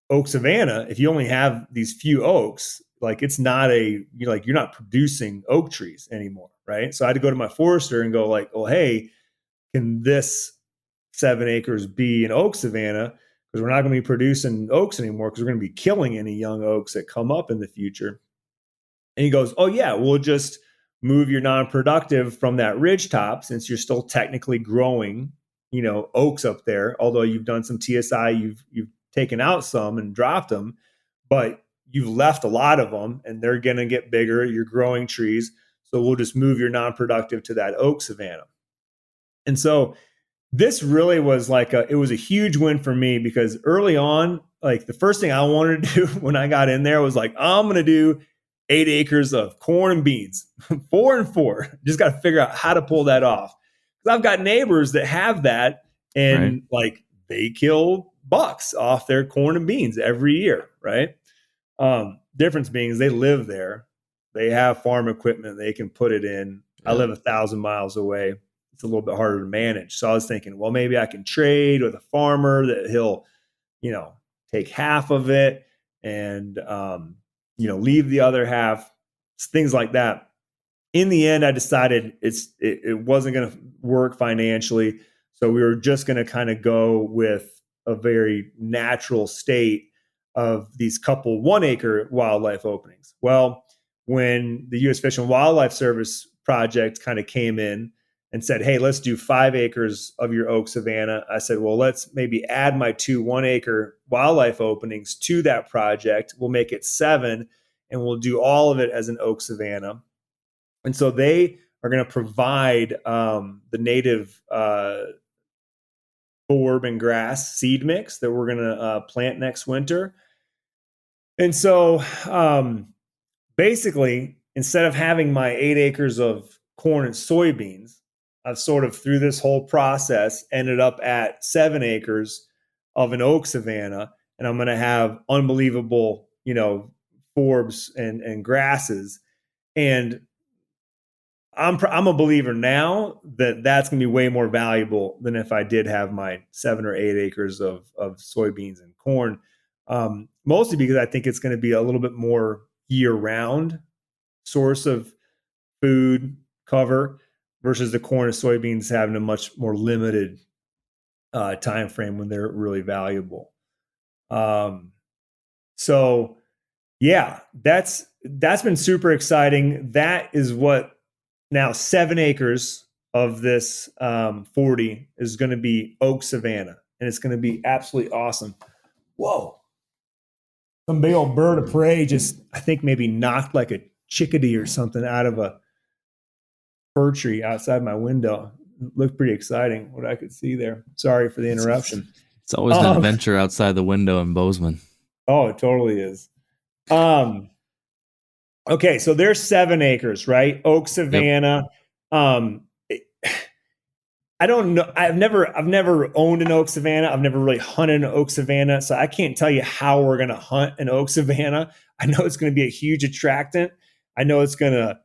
oak savanna, if you only have these few oaks, like it's not you're not producing oak trees anymore, right? So I had to go to my forester and go like, oh, hey, can this 7 acres be an oak savanna? Because we're not going to be producing oaks anymore, because we're going to be killing any young oaks that come up in the future. And he goes, oh yeah, we'll just move your non-productive from that ridge top, since you're still technically growing, oaks up there. Although you've done some TSI, you've taken out some and dropped them, but you've left a lot of them, and they're going to get bigger. You're growing trees, so we'll just move your non-productive to that oak savanna. And so this really was it was a huge win for me, because early on, like the first thing I wanted to do when I got in there was like, I'm going to do 8 acres of corn and beans, 4 and 4. Just got to figure out how to pull that off. Because I've got neighbors that have that, Right. and like they kill bucks off their corn and beans every year, right? Difference being is they live there, they have farm equipment, they can put it in. I Yeah. live 1,000 miles away. It's a little bit harder to manage. So I was thinking, well, maybe I can trade with a farmer that he'll, take half of it and, leave the other half, things like that. In the end, I decided it wasn't going to work financially. So we were just going to kind of go with a very natural state of these couple 1 acre wildlife openings. Well, when the U.S. Fish and Wildlife Service project kind of came in and said, hey, let's do 5 acres of your oak savanna, I said, well, let's maybe add my 2 1 acre wildlife openings to that project. We'll make it 7, and we'll do all of it as an oak savanna. And so they are going to provide the native forb and grass seed mix that we're going to plant next winter. And so basically, instead of having my 8 acres of corn and soybeans, I've sort of through this whole process ended up at 7 acres of an oak savanna. And I'm going to have unbelievable, forbs and grasses. And I'm a believer now that that's going to be way more valuable than if I did have my 7 or 8 acres of soybeans and corn. Mostly because I think it's going to be a little bit more year round source of food cover versus the corn and soybeans having a much more limited time frame when they're really valuable. So yeah, that's been super exciting. That is what now 7 acres of this 40 is going to be oak savanna, and it's going to be absolutely awesome. Whoa. Some big old bird of prey just, I think, maybe knocked like a chickadee or something out of a fir tree outside my window. It looked pretty exciting what I could see there. Sorry for the interruption. It's always an adventure outside the window in Bozeman. Oh, it totally is. Okay, so there's 7 acres, right? Oak savanna. Yep. I don't know. I've never owned an oak savanna. I've never really hunted an oak savanna, so I can't tell you how we're going to hunt an oak savanna. I know it's going to be a huge attractant. I know there's going to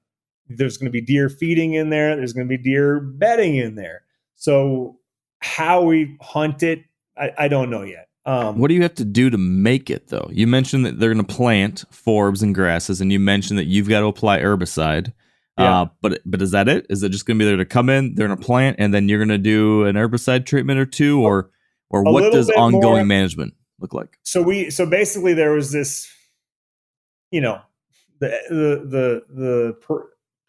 be deer feeding in there. There's going to be deer bedding in there. So how we hunt it, I don't know yet. What do you have to do to make it, though? You mentioned that they're going to plant forbs and grasses, and you mentioned that you've got to apply herbicide. Yeah. But is that it? Is it just going to be there to come in, they're going to plant, and then you're going to do an herbicide treatment or two, or what does ongoing management look like? So basically there was this, the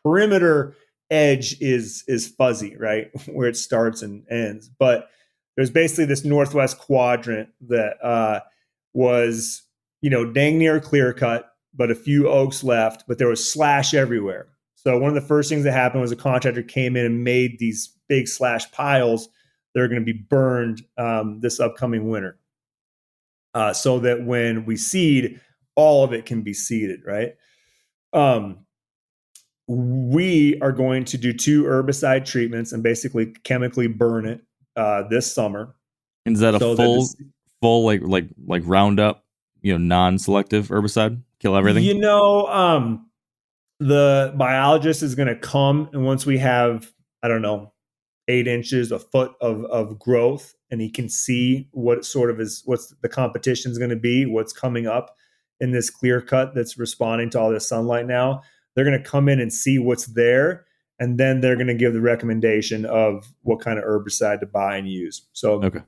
perimeter edge is fuzzy, right, where it starts and ends. But there's basically this northwest quadrant that was, dang near clear cut, but a few oaks left, but there was slash everywhere. So one of the first things that happened was a contractor came in and made these big slash piles that are going to be burned this upcoming winter, so that when we seed, all of it can be seeded, right? We are going to do 2 herbicide treatments and basically chemically burn it this summer. And is that a full like Roundup, non-selective herbicide, kill everything? The biologist is going to come, and once we have, I don't know, 8 inches, a foot of growth, and he can see what sort of what's the competition is going to be, what's coming up in this clear cut that's responding to all this sunlight now. They're going to come in and see what's there, and then they're going to give the recommendation of what kind of herbicide to buy and use. So okay.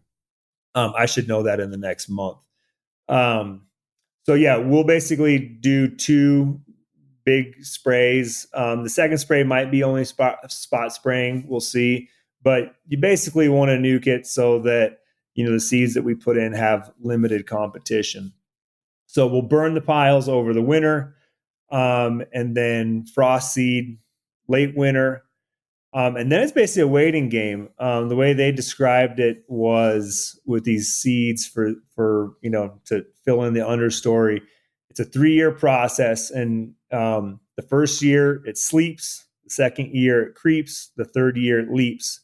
I should know that in the next month. So yeah, we'll basically do 2 big sprays. The second spray might be only spot spraying. We'll see. But you basically want to nuke it so that, the seeds that we put in have limited competition. So we'll burn the piles over the winter, and then frost seed late winter. And then it's basically a waiting game. The way they described it was with these seeds for to fill in the understory. It's a 3-year process, and the first year it sleeps, the second year it creeps, the third year it leaps.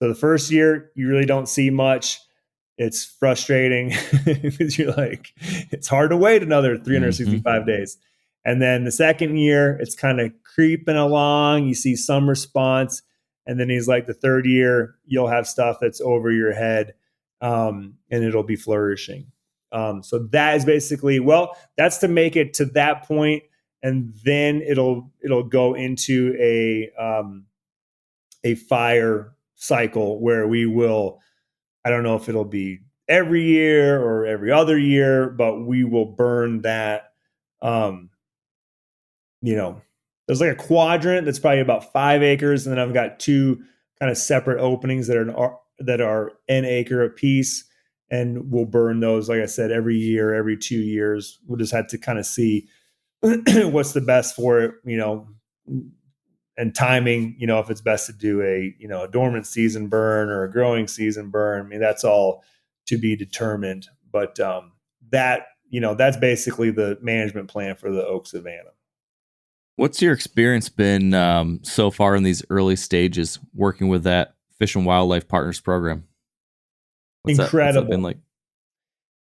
So the first year, you really don't see much. It's frustrating because you're like, it's hard to wait another 365 days. And then the second year, it's kind of creeping along. You see some response. And then he's like, the third year, you'll have stuff that's over your head, and it'll be flourishing. So that is basically, well, that's to make it to that point, and then it'll go into a fire cycle where we will, I don't know if it'll be every year or every other year, but we will burn that. There's like a quadrant that's probably about 5 acres, and then I've got 2 kind of separate openings that are an acre apiece, and we'll burn those, like I said, every year, every 2 years. We'll just have to kind of see what's the best for it, and timing, if it's best to do a dormant season burn or a growing season burn. I mean, that's all to be determined. But that's basically the management plan for the Oak Savannah. What's your experience been so far in these early stages working with that Fish and Wildlife Partners program? Incredible. What's that been like?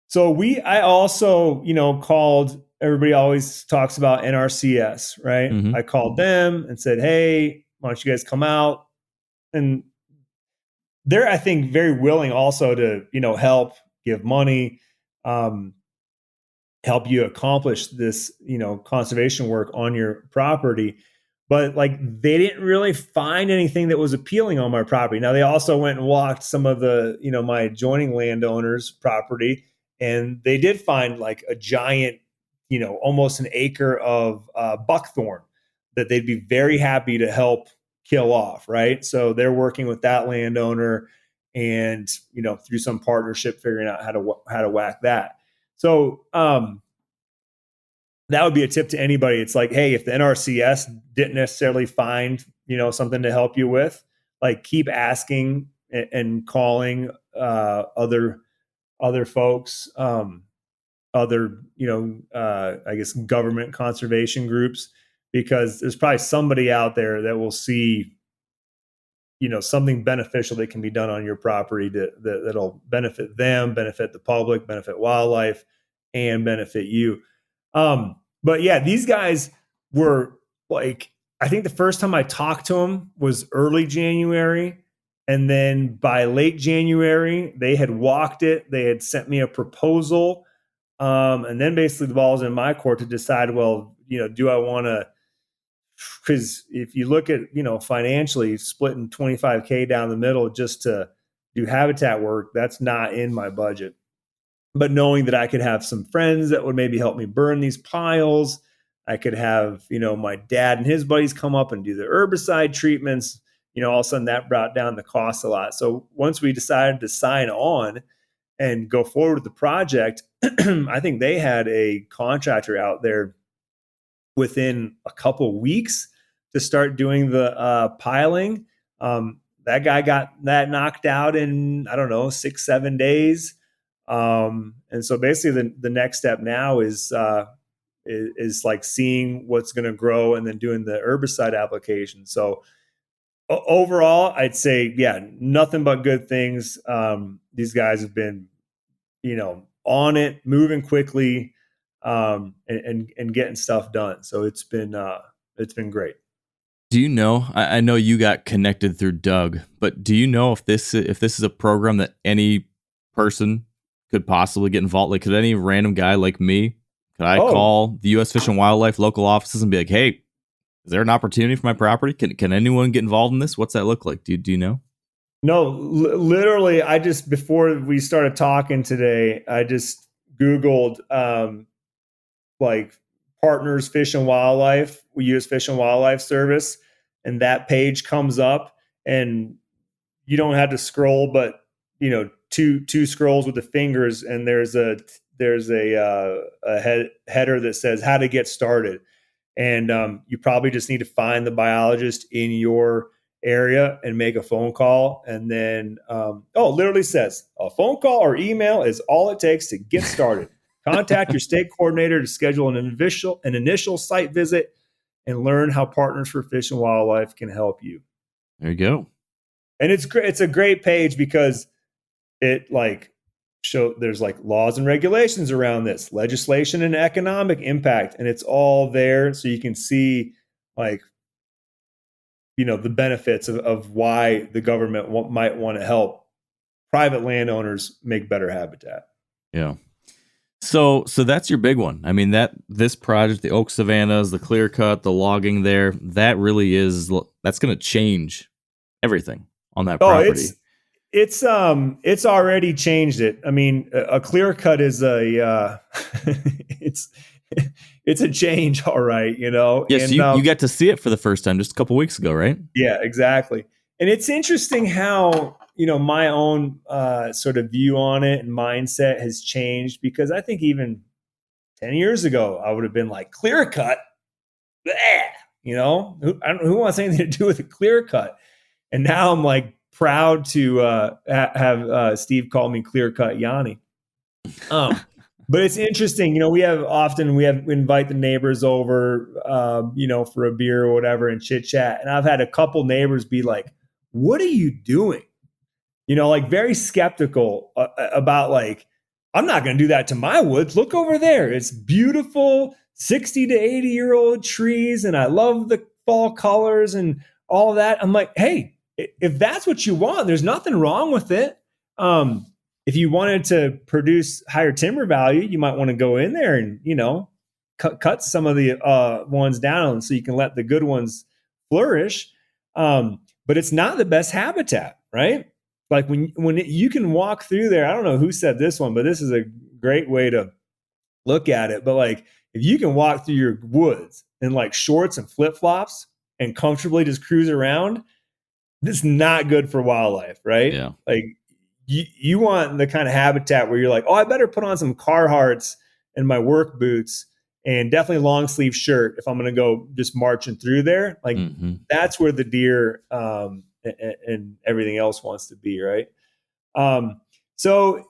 So I also, called, everybody always talks about NRCS, right? Mm-hmm. I called them and said, hey, why don't you guys come out? And they're, I think, very willing also to, help, give money, help you accomplish this, conservation work on your property. But like, they didn't really find anything that was appealing on my property. Now, they also went and walked some of the, my adjoining landowners' property, and they did find like a giant, almost an acre of buckthorn that they'd be very happy to help kill off, right? So they're working with that landowner, and through some partnership, figuring out how to whack that. So that would be a tip to anybody. It's like, hey, if the NRCS didn't necessarily find something to help you with, like, keep asking and calling other folks, other I guess government conservation groups, because there's probably somebody out there that will see something beneficial that can be done on your property that'll benefit them, benefit the public, benefit wildlife, and benefit you. But yeah, these guys were like, I think the first time I talked to them was early January. And then by late January, they had walked it. They had sent me a proposal. And then basically the ball's in my court to decide, well, do I want to, because if you look at, financially splitting $25K down the middle just to do habitat work, that's not in my budget. But knowing that I could have some friends that would maybe help me burn these piles, I could have, my dad and his buddies come up and do the herbicide treatments, all of a sudden that brought down the cost a lot. So once we decided to sign on and go forward with the project, I think they had a contractor out there within a couple weeks to start doing the piling. That guy got that knocked out in, 6-7 days. And so basically the next step now is like seeing what's going to grow and then doing the herbicide application. So overall, I'd say, yeah, nothing but good things. These guys have been, on it, moving quickly, and getting stuff done. So it's been great. Do you know? I know you got connected through Doug, but do you know if this is a program that any person could possibly get involved? Like, could any random guy like me, could I call the U.S. Fish and Wildlife local offices and be like, hey, is there an opportunity for my property? Can anyone get involved in this? What's that look like? Do you know? No, literally, before we started talking today, I just Googled like partners Fish and Wildlife. We use Fish and Wildlife Service, and that page comes up, and you don't have to scroll, but two scrolls with the fingers, and there's a header that says how to get started, and you probably just need to find the biologist in your area and make a phone call, and then literally says a phone call or email is all it takes to get started. Contact your state coordinator to schedule an initial site visit and learn how Partners for Fish and Wildlife can help you. There you go. And it's great. It's a great page because it like there's like laws and regulations around this, legislation and economic impact, and it's all there so you can see like the benefits of why the government might want to help private landowners make better habitat. Yeah. So that's your big one. I mean, this project, the oak savannas, the clear cut, the logging there, that's going to change everything on that property. It's already changed it. I mean, a clear cut is it's a change, all right, Yes, and, you got to see it for the first time just a couple weeks ago, right? Yeah, exactly. And it's interesting how my own sort of view on it and mindset has changed, because I think even 10 years ago I would have been like, clear cut, who wants anything to do with a clear cut? And now I'm like proud to have Steve call me clear cut Yanni. But it's interesting, we invite the neighbors over, for a beer or whatever and chit chat. And I've had a couple neighbors be like, what are you doing? Like very skeptical about like, I'm not going to do that to my woods. Look over there. It's beautiful 60 to 80-year-old trees. And I love the fall colors and all that. I'm like, hey, if that's what you want, there's nothing wrong with it. If you wanted to produce higher timber value, you might want to go in there and, cut some of the ones down so you can let the good ones flourish. But it's not the best habitat, right? Like when you can walk through there, I don't know who said this one, but this is a great way to look at it. But like, if you can walk through your woods in like shorts and flip-flops and comfortably just cruise around, this is not good for wildlife, right? Yeah. Like you want the kind of habitat where you're like, oh, I better put on some Carhartts and my work boots and definitely long sleeve shirt if I'm going to go just marching through there. Like that's where the deer and everything else wants to be, right? So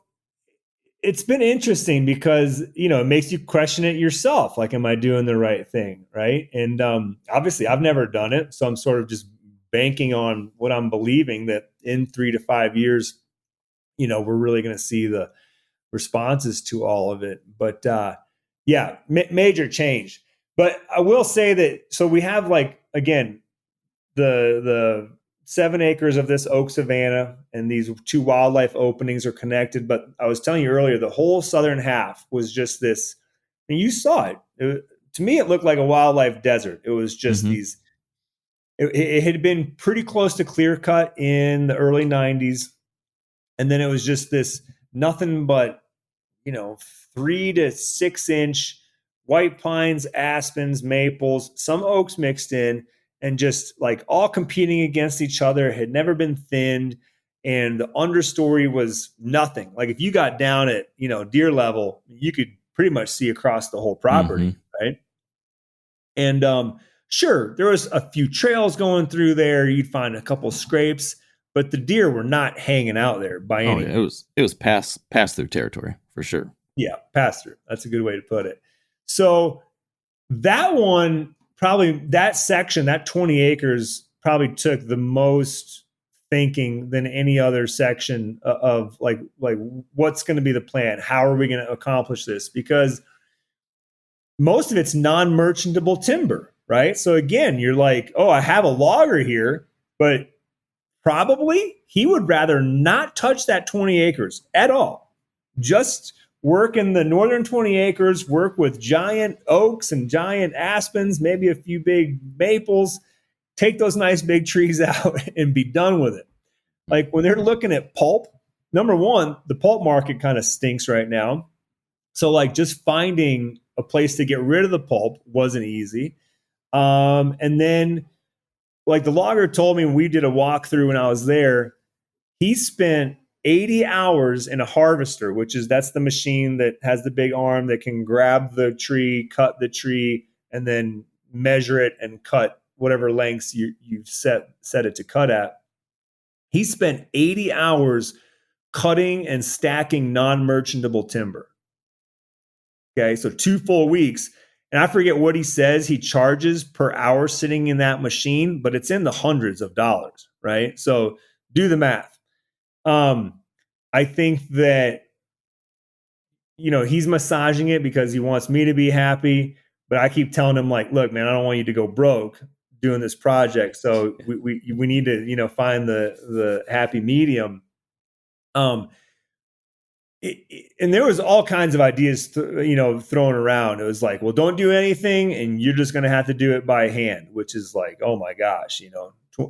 it's been interesting because, it makes you question it yourself. Like, am I doing the right thing, right? And obviously I've never done it. So I'm sort of just banking on what I'm believing, that in 3 to 5 years, we're really going to see the responses to all of it. But major change. But I will say that, so we have like, again, the 7 acres of this oak savanna and these 2 wildlife openings are connected. But I was telling you earlier, the whole southern half was just this, and you saw it. To me, it looked like a wildlife desert. It was just these, it had been pretty close to clear cut in the early 90s. And then it was just this nothing but, 3 to 6 inch white pines, aspens, maples, some oaks mixed in, and just like all competing against each other, had never been thinned. And the understory was nothing. Like if you got down at, deer level, you could pretty much see across the whole property. Right. And sure, there was a few trails going through there. You'd find a couple scrapes, but the deer were not hanging out there by any means. It was pass through territory for sure. Yeah, pass through. That's a good way to put it. So that one, probably that section, that 20 acres probably took the most thinking than any other section of like what's going to be the plan? How are we going to accomplish this? Because most of it's non-merchantable timber, right? So again, you're like, oh, I have a logger here, but probably he would rather not touch that 20 acres at all. Just work in the northern 20 acres, work with giant oaks and giant aspens, maybe a few big maples, take those nice big trees out and be done with it. Like when they're looking at pulp, number one, the pulp market kind of stinks right now. So like just finding a place to get rid of the pulp wasn't easy. And then like the logger told me when we did a walkthrough when I was there, he spent 80 hours in a harvester, that's the machine that has the big arm that can grab the tree, cut the tree, and then measure it and cut whatever lengths you've set it to cut at. He spent 80 hours cutting and stacking non-merchantable timber. Okay, so 2 full weeks. And I forget what he says he charges per hour sitting in that machine, but it's in the hundreds of dollars, right? So do the math. I think that, he's massaging it because he wants me to be happy, but I keep telling him like, look, man, I don't want you to go broke doing this project. So we need to, find the happy medium. Um, and there was all kinds of ideas, thrown around. It was like, well, don't do anything, and you're just going to have to do it by hand, which is like, oh my gosh,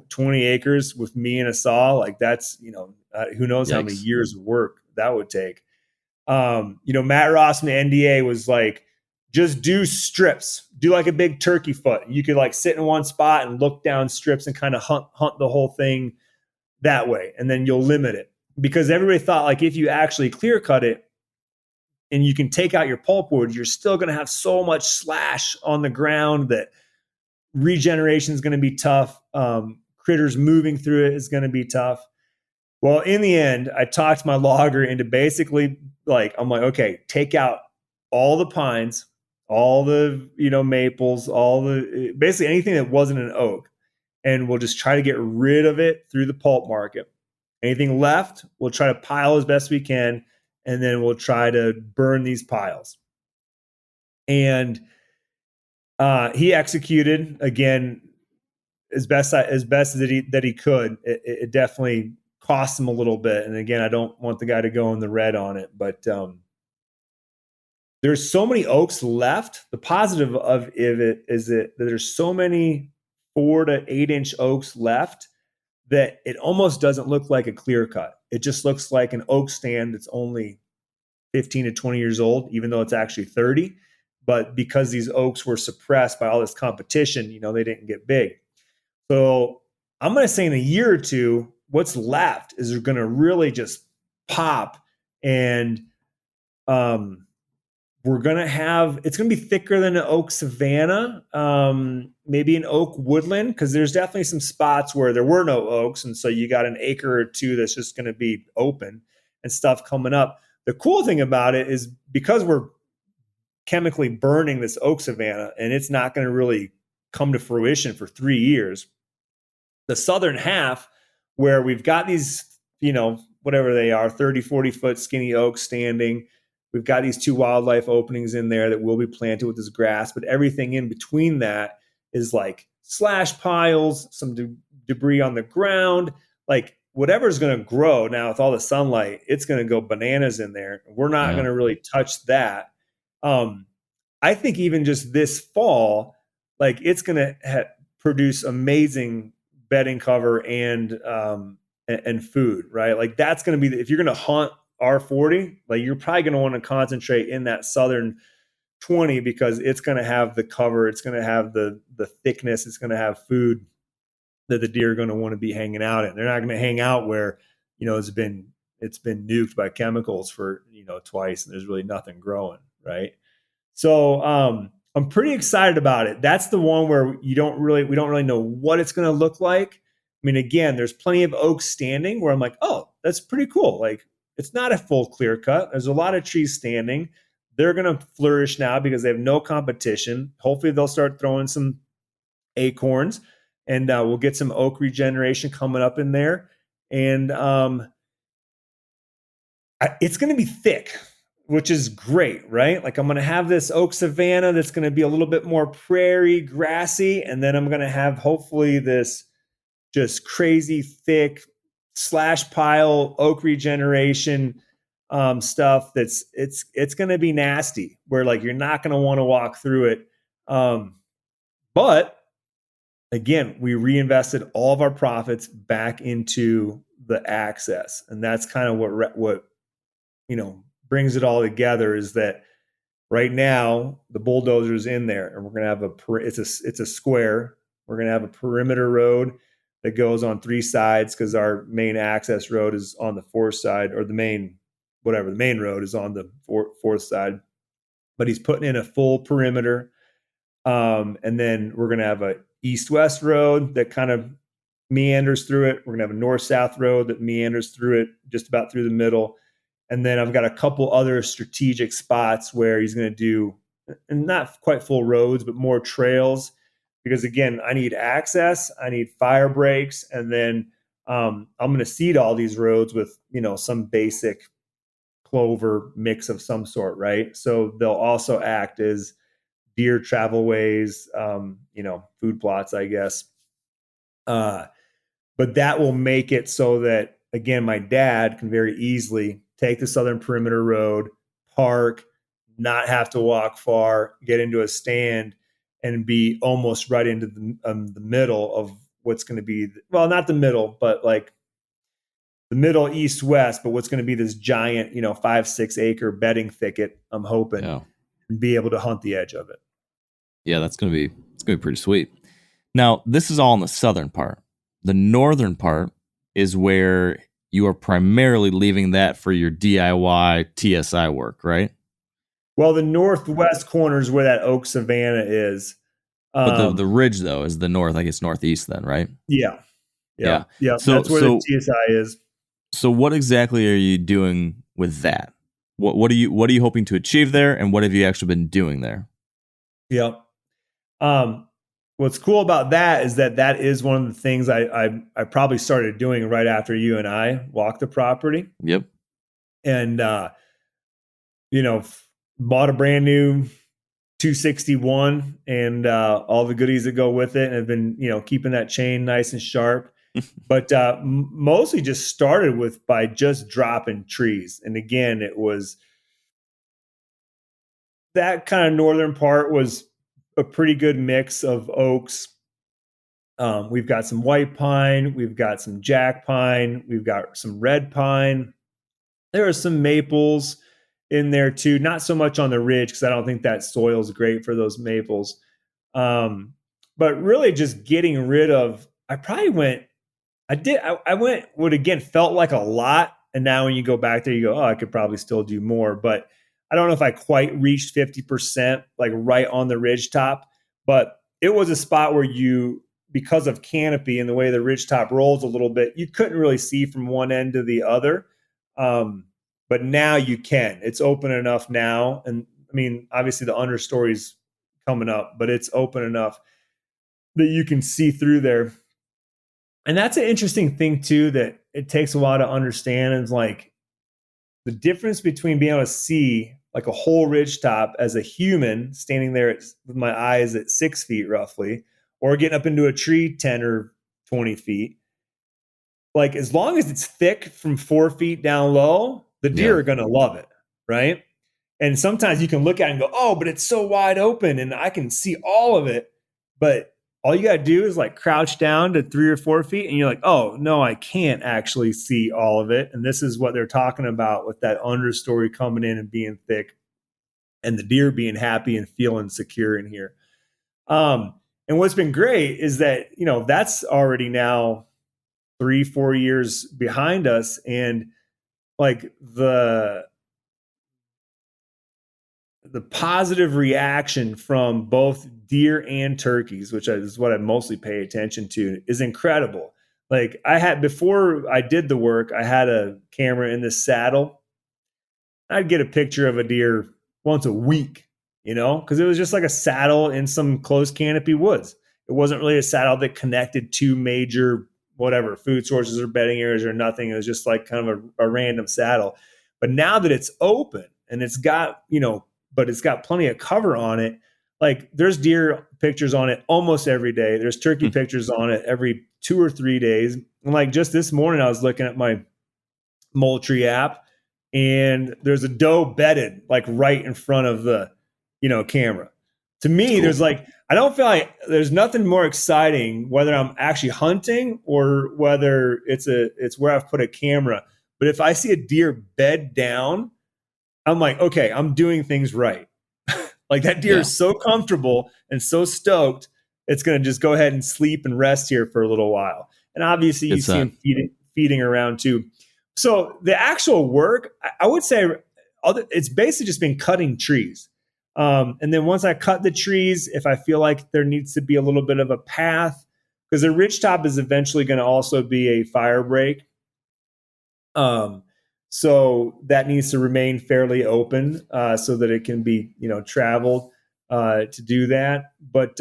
20 acres with me and a saw, like that's, who knows how many Yikes. years of work that would take. Matt Ross from the NDA was like, just do strips, do like a big turkey foot. You could like sit in one spot and look down strips and kind of hunt the whole thing that way, and then you'll limit it. Because everybody thought like if you actually clear cut it and you can take out your pulpwood, you're still going to have so much slash on the ground that regeneration is going to be tough. Critters moving through it is going to be tough. Well, in the end, I talked my logger into basically like, I'm like, okay, take out all the pines, all the, maples, basically anything that wasn't an oak. And we'll just try to get rid of it through the pulp market. Anything left, we'll try to pile as best we can, and then we'll try to burn these piles. And he executed again as best that he could. It definitely cost him a little bit, and again, I don't want the guy to go in the red on it, but there's so many oaks left. The positive of it is that there's so many 4 to 8 inch oaks left that it almost doesn't look like a clear cut. It just looks like an oak stand that's only 15 to 20 years old, even though it's actually 30. But because these oaks were suppressed by all this competition, they didn't get big. So I'm going to say in a year or two, what's left is they're going to really just pop, and we're going to have, it's going to be thicker than an oak savanna, maybe an oak woodland, because there's definitely some spots where there were no oaks. And so you got an acre or two that's just going to be open and stuff coming up. The cool thing about it is because we're chemically burning this oak savanna and it's not going to really come to fruition for 3 years, the southern half where we've got these, whatever they are, 30, 40 foot skinny oaks standing, we've got these 2 wildlife openings in there that will be planted with this grass, but everything in between that is like slash piles, some debris on the ground, like whatever's going to grow now with all the sunlight, it's going to go bananas in there. We're not going to really touch that. I think even just this fall, like it's going to produce amazing bedding cover and food, right? Like that's going to be, if you're going to hunt R40, like you're probably going to want to concentrate in that southern 20 because it's going to have the cover, it's going to have the thickness, it's going to have food that the deer are going to want to be hanging out in. They're not going to hang out where, it's been nuked by chemicals for, twice and there's really nothing growing, right? So I'm pretty excited about it. That's the one where we don't really know what it's going to look like. I mean, again, there's plenty of oaks standing where I'm like, oh, that's pretty cool. Like it's not a full clear cut. There's a lot of trees standing. They're going to flourish now because they have no competition. Hopefully they'll start throwing some acorns and we'll get some oak regeneration coming up in there. And it's going to be thick, which is great, right? Like I'm going to have this oak savanna that's going to be a little bit more prairie grassy. And then I'm going to have hopefully this just crazy thick slash pile oak regeneration stuff that's it's going to be nasty where like you're not going to want to walk through it. But again, we reinvested all of our profits back into the access. And that's kind of what brings it all together is that right now the bulldozer's in there and we're going to have it's a square. We're going to have a perimeter road that goes on 3 sides because our main access road is on the 4th side, or the main road is on the 4th side, but he's putting in a full perimeter. And then we're going to have a east-west road that kind of meanders through it. We're going to have a north-south road that meanders through it, just about through the middle. And then I've got a couple other strategic spots where he's going to do, and not quite full roads, but more trails. Because again, I need access, I need fire breaks, and then I'm going to seed all these roads with, some basic clover mix of some sort, right? So they'll also act as deer travel ways, food plots, I guess. But that will make it so that, again, my dad can very easily take the Southern Perimeter Road, park, not have to walk far, get into a stand, and be almost right into the middle of what's going to be, well, not the middle, but like the middle east west, but what's going to be this giant, 5-6 acre bedding thicket. I'm hoping, Yeah. and be able to hunt the edge of it. Yeah, it's gonna be pretty sweet. Now, this is all in the southern part. The northern part is where you are primarily leaving that for your DIY TSI work, right? Well, the northwest corner is where that oak savanna is. But the ridge though is the north, I guess northeast then, right? Yeah. Yeah. Yeah. So That's where the TSI is. So what exactly are you doing with that? What are you hoping to achieve there, and what have you actually been doing there? Yep. What's cool about that is that is one of the things I probably started doing right after you and I walked the property. Yep. And bought a brand new 261 and all the goodies that go with it, and have been keeping that chain nice and sharp. But mostly just started by just dropping trees. And again, it was that kind of northern part was a pretty good mix of oaks. We've got some white pine, we've got some jack pine, we've got some red pine. There are some maples in there too, not so much on the ridge because I don't think that soil is great for those maples. But really just getting rid of, I went what again felt like a lot. And now when you go back there, you go, oh, I could probably still do more. But I don't know if I quite reached 50%, like right on the ridge top. But it was a spot where because of canopy and the way the ridge top rolls a little bit, you couldn't really see from one end to the other. But now you can. It's open enough now. And I mean, obviously the understory's coming up, but it's open enough that you can see through there. And that's an interesting thing too, that it takes a while to understand. Is like the difference between being able to see like a whole ridge top as a human standing there with my eyes at 6 feet roughly, or getting up into a tree 10 or 20 feet. Like as long as it's thick from 4 feet down low, the deer are going to love it. Right. And sometimes you can look at it and go, oh, but it's so wide open and I can see all of it. But all you got to do is like crouch down to 3 or 4 feet and you're like, oh, no, I can't actually see all of it. And this is what they're talking about with that understory coming in and being thick and the deer being happy and feeling secure in here. And what's been great is that, that's already now 3-4 years behind us. And like the positive reaction from both deer and turkeys, which is what I mostly pay attention to, is incredible. Like before I did the work, I had a camera in this saddle. I'd get a picture of a deer once a week, because it was just like a saddle in some close canopy woods. It wasn't really a saddle that connected to major whatever food sources or bedding areas or nothing. It was just like kind of a random saddle. But now that it's open and it's got, but it's got plenty of cover on it. Like there's deer pictures on it almost every day. There's turkey pictures on it every 2 or 3 days. And like just this morning, I was looking at my Moultrie app and there's a doe bedded like right in front of the, camera. To me, cool. There's like, I don't feel like there's nothing more exciting whether I'm actually hunting or whether it's where I've put a camera. But if I see a deer bed down, I'm like, okay, I'm doing things right. Like that deer is so comfortable and so stoked, it's going to just go ahead and sleep and rest here for a little while. And obviously you see him feeding around too. So the actual work, I would say it's basically just been cutting trees. And then once I cut the trees, if I feel like there needs to be a little bit of a path, because the ridgetop is eventually going to also be a fire break. So that needs to remain fairly open so that it can be, traveled to do that. But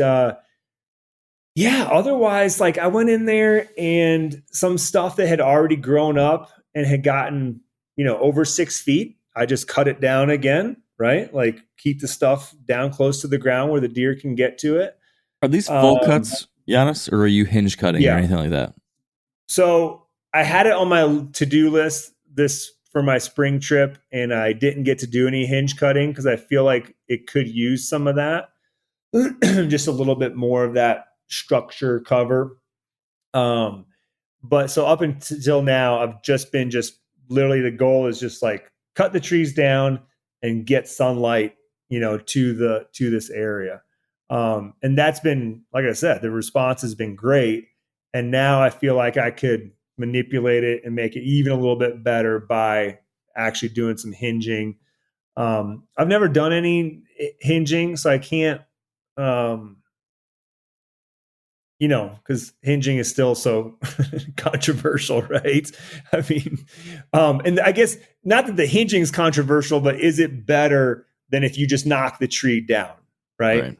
Yeah, otherwise, like I went in there and some stuff that had already grown up and had gotten, over 6 feet, I just cut it down again, right? Like keep the stuff down close to the ground where the deer can get to it. Are these full Um, cuts, Giannis, or are you hinge cutting or yeah. anything like that? So I had it on my to-do list this for my spring trip, and I didn't get to do any hinge cutting because I feel like it could use some of that, just a little bit more of that structure cover. Um, but so up until now, I've just been just literally the goal is just like cut the trees down and get sunlight, to this area. And that's been, like I said, the response has been great. And now I feel like I could manipulate it and make it even a little bit better by actually doing some hinging. I've never done any hinging, so I can't. Um, because hinging is still so controversial, right? I mean, and I guess not that the hinging is controversial, but is it better than if you just knock the tree down, right? Right.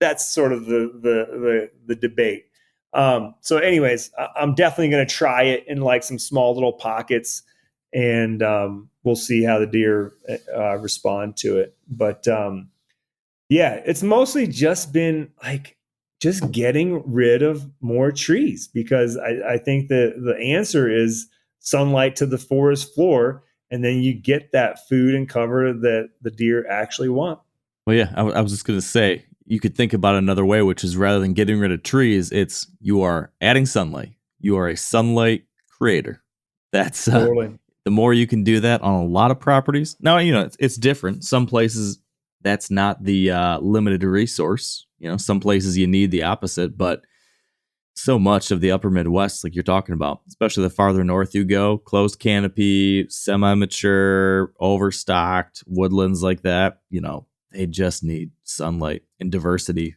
That's sort of the debate. So, anyways, I'm definitely going to try it in like some small little pockets, and we'll see how the deer respond to it. But yeah, it's mostly just been like just getting rid of more trees because I think the answer is sunlight to the forest floor, and then you get that food and cover that the deer actually want. Well, yeah, I was just going to say, you could think about it another way, which is rather than getting rid of trees, it's you are adding sunlight. You are a sunlight creator. That's Totally. the more you can do that on a lot of properties. Now, it's different. Some places that's not the limited resource. Some places you need the opposite, but so much of the upper Midwest, like you're talking about, especially the farther north you go, closed canopy, semi mature, overstocked woodlands like that, they just need sunlight and diversity,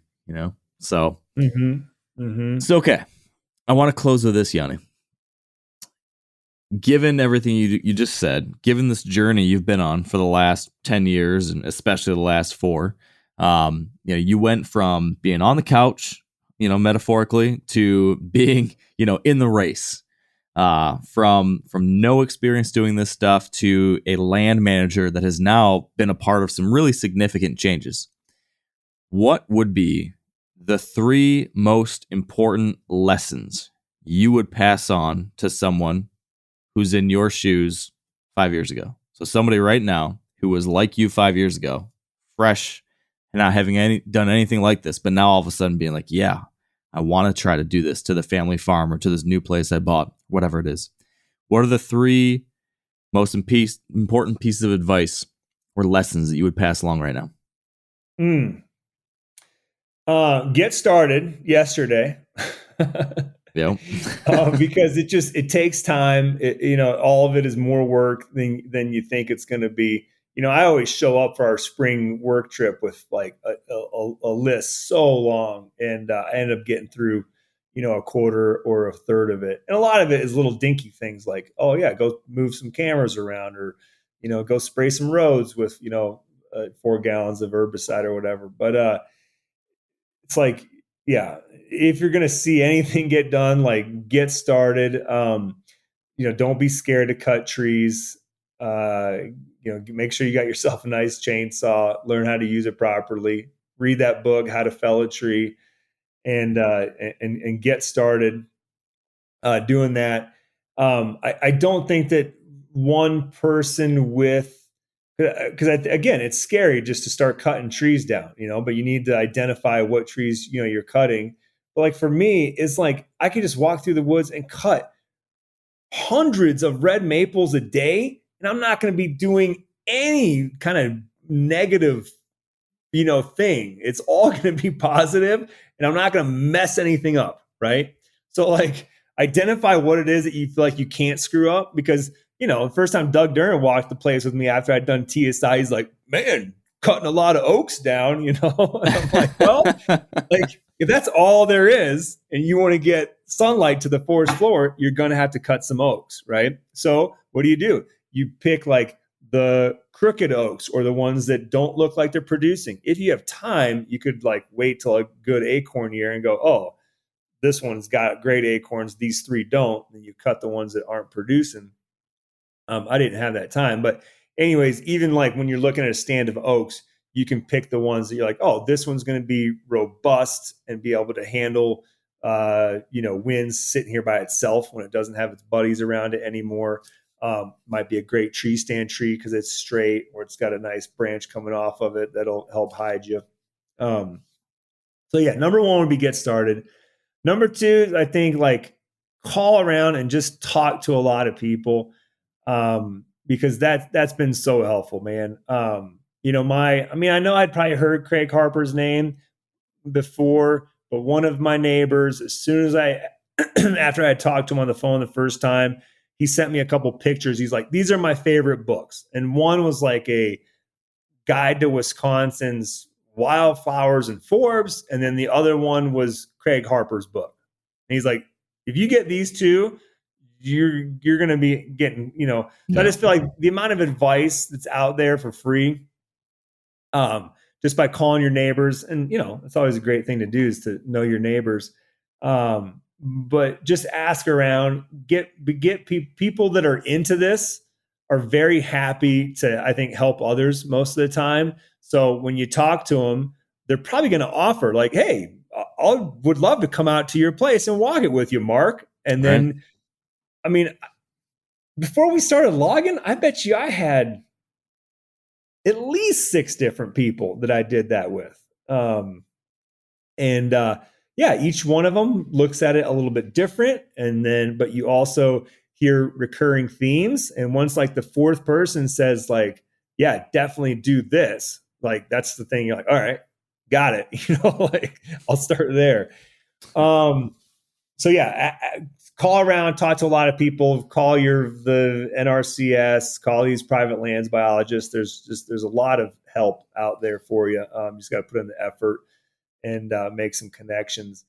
So Mm-hmm. Mm-hmm. it's okay. I want to close with this, Yanni. Given everything you just said, given this journey you've been on for the last 10 years and especially the last 4, you went from being on the couch, metaphorically, to being, in the race. From no experience doing this stuff to a land manager that has now been a part of some really significant changes. What would be the 3 most important lessons you would pass on to someone who's in your shoes 5 years ago? So somebody right now who was like you 5 years ago, fresh and not having done anything like this, but now all of a sudden being like, yeah, I want to try to do this to the family farm or to this new place I bought, whatever it is. What are the 3 most important pieces of advice or lessons that you would pass along right now? Mm. Get started yesterday. Yeah. Because it takes time. All of it is more work than you think it's going to be. I always show up for our spring work trip with like a list so long, and I end up getting through, a quarter or a third of it. And a lot of it is little dinky things like, oh yeah, go move some cameras around, or go spray some roads with 4 gallons of herbicide or whatever. But it's like, yeah, if you're going to see anything get done, like get started. Don't be scared to cut trees. Make sure you got yourself a nice chainsaw, learn how to use it properly, read that book, How to Fell a Tree, and get started doing that. I don't think that one person with, because again, it's scary just to start cutting trees down, but you need to identify what trees you're cutting. But like for me, it's like I could just walk through the woods and cut hundreds of red maples a day, and I'm not going to be doing any kind of negative thing. It's all going to be positive, and I'm not going to mess anything up, right? So like identify what it is that you feel like you can't screw up, because the first time Doug Duran walked the place with me after I'd done TSI, he's like, man, cutting a lot of oaks down, and I'm like, well, like if that's all there is and you want to get sunlight to the forest floor, you're going to have to cut some oaks, right? So what do? You pick like the crooked oaks or the ones that don't look like they're producing. If you have time, you could like wait till a good acorn year and go, oh, this one's got great acorns, these 3 don't, and you cut the ones that aren't producing. I didn't have that time, but anyways, even like when you're looking at a stand of oaks, you can pick the ones that you're like, oh, this one's going to be robust and be able to handle, winds sitting here by itself when it doesn't have its buddies around it anymore. Might be a great tree stand tree because it's straight or it's got a nice branch coming off of it that'll help hide you. So yeah, number 1 would be get started. Number 2, I think like call around and just talk to a lot of people. Because that's been so helpful, man. I know I'd probably heard Craig Harper's name before, but one of my neighbors, as soon as after I had talked to him on the phone the first time, he sent me a couple pictures. He's like, these are my favorite books. And one was like a guide to Wisconsin's wildflowers and forbs. And then the other one was Craig Harper's book. And he's like, if you get these 2, you're going to be getting, so I just feel like the amount of advice that's out there for free, just by calling your neighbors, and, it's always a great thing to do is to know your neighbors. But just ask around, get people that are into this are very happy to, I think, help others most of the time. So when you talk to them, they're probably going to offer like, hey, I would love to come out to your place and walk it with you, Mark. And then, I mean, before we started logging, I bet you I had at least 6 different people that I did that with. Each one of them looks at it a little bit different. But you also hear recurring themes. And once like the 4th person says like, yeah, definitely do this. Like, that's the thing. You're like, all right, got it. Like I'll start there. Call around, talk to a lot of people, call the NRCS, call these private lands biologists. There's a lot of help out there for you. You just got to put in the effort and make some connections.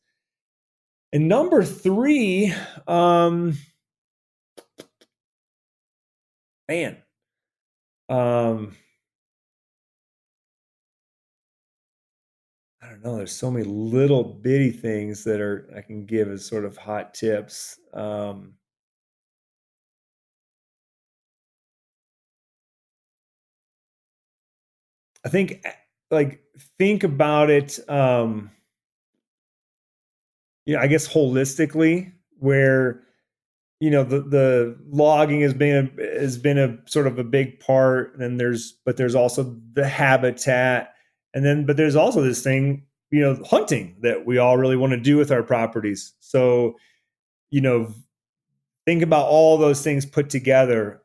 And number 3, I don't know. There's so many little bitty things that I can give as sort of hot tips. I think think about it. I guess holistically, where the logging has been a sort of a big part, and but there's also the habitat. But there's also this thing, hunting that we all really want to do with our properties. So, think about all those things put together.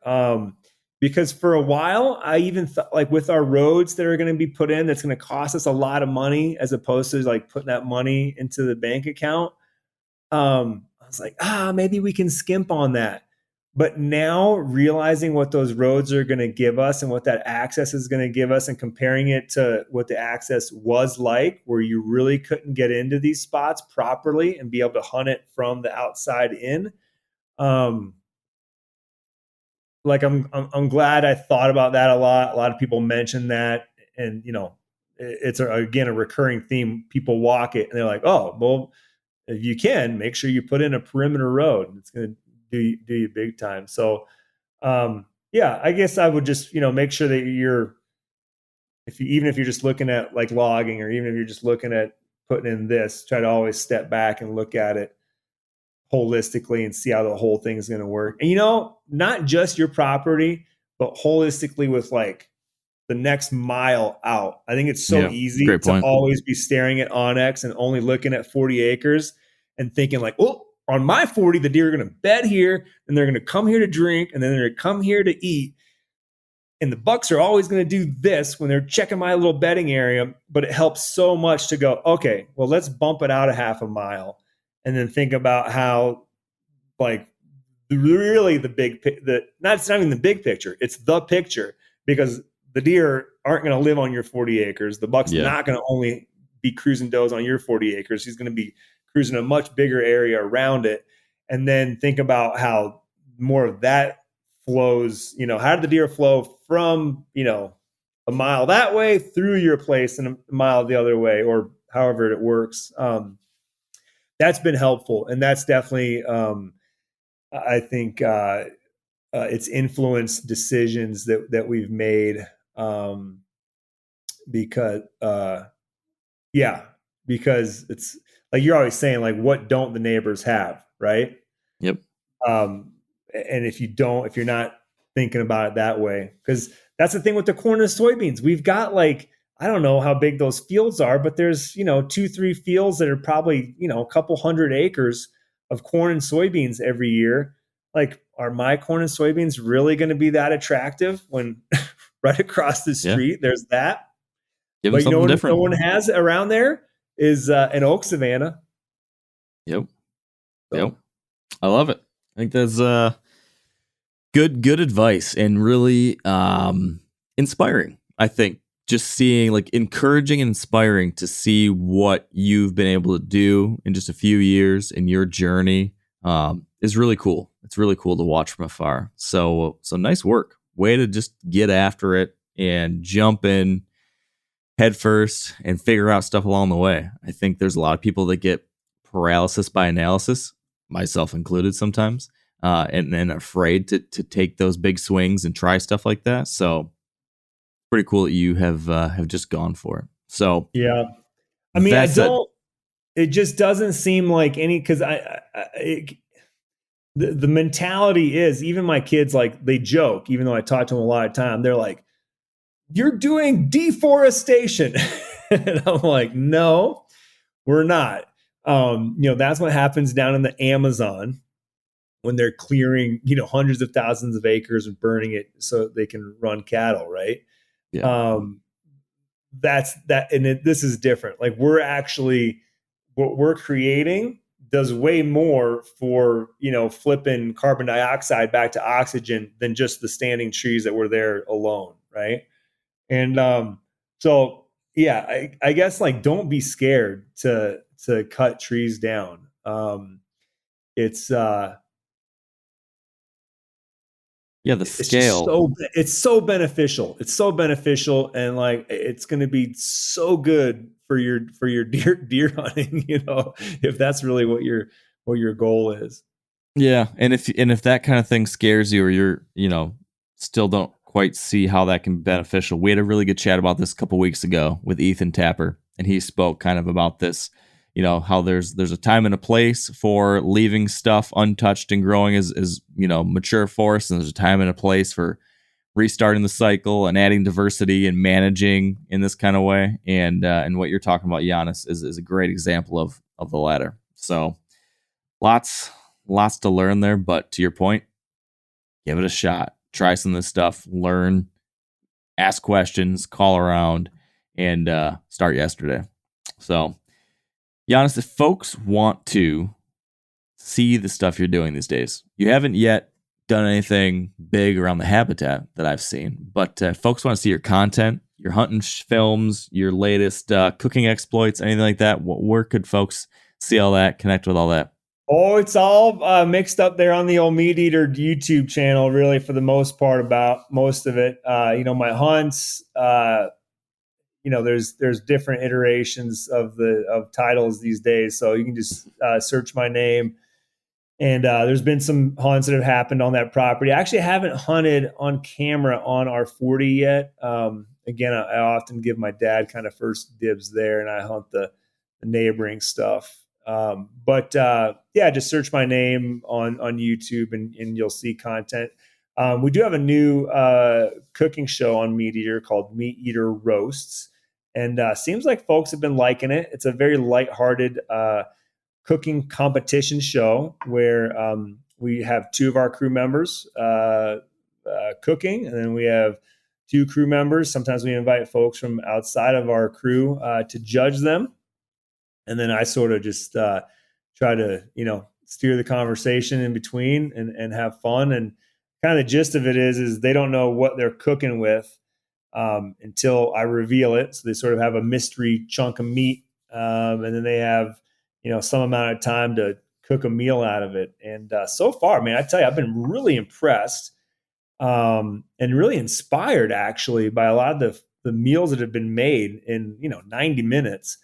Because for a while, I even thought like with our roads that are going to be put in, that's going to cost us a lot of money as opposed to like putting that money into the bank account. I was like, maybe we can skimp on that. But now realizing what those roads are going to give us and what that access is going to give us and comparing it to what the access was like, where you really couldn't get into these spots properly and be able to hunt it from the outside in. I'm glad I thought about that a lot. A lot of people mention that, and it's again a recurring theme. People walk it and they're like, oh, well, if you can, make sure you put in a perimeter road. It's going to do you big time. So, I guess I would just, make sure that even if you're just looking at like logging, or even if you're just looking at putting in this, try to always step back and look at it holistically and see how the whole thing is going to work. And, not just your property, but holistically with like the next mile out. I think it's so easy to always be staring at Onyx and only looking at 40 acres and thinking like, oh, on my 40, the deer are going to bed here and they're going to come here to drink and then they're going to come here to eat. And the bucks are always going to do this when they're checking my little bedding area. But it helps so much to go, okay, well, let's bump it out a half a mile and then think about how like really it's not even the big picture. It's the picture, because the deer aren't going to live on your 40 acres. The buck's not going to only be cruising does on your 40 acres. He's going to be cruising a much bigger area around it. And then think about how more of that flows, how did the deer flow from, a mile that way through your place and a mile the other way, or however it works. that's been helpful, and that's definitely I think it's influenced decisions that we've made, um, because yeah, because it's like you're always saying, like, what don't the neighbors have, right? Yep. Um, and if you're not thinking about it that way, because that's the thing with the corn and soybeans, we've got like, I don't know how big those fields are, but there's, 2, 3 fields that are probably, a couple hundred acres of corn and soybeans every year. Like, are my corn and soybeans really going to be that attractive when right across the Yeah. street there's that? Give them But something no different. one has around there is an oak savanna. Yep. Yep. So I love it. I think that's good advice and really inspiring. I think just seeing, like, encouraging and inspiring to see what you've been able to do in just a few years in your journey is really cool. It's really cool to watch from afar. So nice work. Way to just get after it and jump in head first and figure out stuff along the way. I think there's a lot of people that get paralysis by analysis, myself included sometimes, and then afraid to take those big swings and try stuff like that. So pretty cool that you have just gone for it. So yeah, I mean, I that's it. don't. It just doesn't seem like any, because the mentality is, even my kids, like, they joke, even though I talk to them a lot of time, they're like, "You're doing deforestation," and I'm like, "No, we're not." That's what happens down in the Amazon when they're clearing, hundreds of thousands of acres and burning it so they can run cattle, right? Yeah. Um, that's that, and this is different. Like, we're actually, what we're creating does way more for, flipping carbon dioxide back to oxygen than just the standing trees that were there alone, right? And so yeah, I guess, like, don't be scared to cut trees down. It's Yeah, the it's just scale. it's so beneficial. It's so beneficial, and, like, it's going to be so good for your deer hunting. If that's really what your goal is. Yeah, and if that kind of thing scares you, or you're, still don't quite see how that can be beneficial. We had a really good chat about this a couple weeks ago with Ethan Tapper, and he spoke kind of about this, how there's a time and a place for leaving stuff untouched and growing as mature forests, and there's a time and a place for restarting the cycle and adding diversity and managing in this kind of way. And what you're talking about, Janis, is a great example of the latter. So lots lots to learn there, but to your point, give it a shot. Try some of this stuff, learn, ask questions, call around, and start yesterday. So, Giannis, if folks want to see the stuff you're doing these days, you haven't yet done anything big around the habitat that I've seen, but folks want to see your content, your hunting films, your latest cooking exploits, anything like that, where could folks see all that, connect with all that? Oh, it's all mixed up there on the old MeatEater YouTube channel, really, for the most part, about most of it. My hunts, there's different iterations of titles these days, so you can just search my name. And there's been some hunts that have happened on that property. I actually haven't hunted on camera on our 40 yet. Again, I often give my dad kind of first dibs there, and I hunt the neighboring stuff. But yeah, just search my name on YouTube, and you'll see content. We do have a new cooking show on MeatEater called MeatEater Roasts, and seems like folks have been liking it. It's a very lighthearted cooking competition show where we have two of our crew members cooking, and then we have two crew members. Sometimes we invite folks from outside of our crew to judge them, and then I sort of just try to steer the conversation in between and have fun. And kind of the gist of it is they don't know what they're cooking with until I reveal it. So they sort of have a mystery chunk of meat, and then they have some amount of time to cook a meal out of it. And so far, man, I tell you, I've been really impressed and really inspired, actually, by a lot of the meals that have been made in 90 minutes.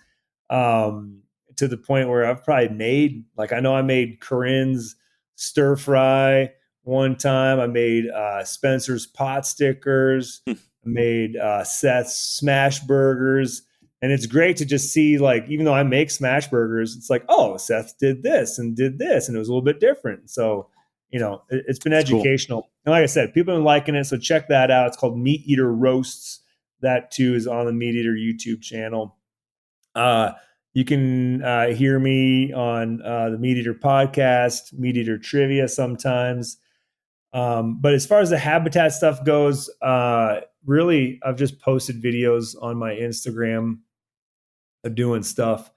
Um, to the point where I've probably made, like, I know I made Corinne's stir fry one time. I made Spencer's pot stickers. I made Seth's smash burgers. And it's great to just see, like, even though I make smash burgers, it's like, oh, Seth did this, and it was a little bit different. So, it's been educational. Cool. And like I said, people have been liking it. So check that out. It's called MeatEater Roasts. That too is on the MeatEater YouTube channel. You can hear me on the MeatEater podcast, MeatEater Trivia sometimes. But as far as the habitat stuff goes, really, I've just posted videos on my Instagram of doing stuff.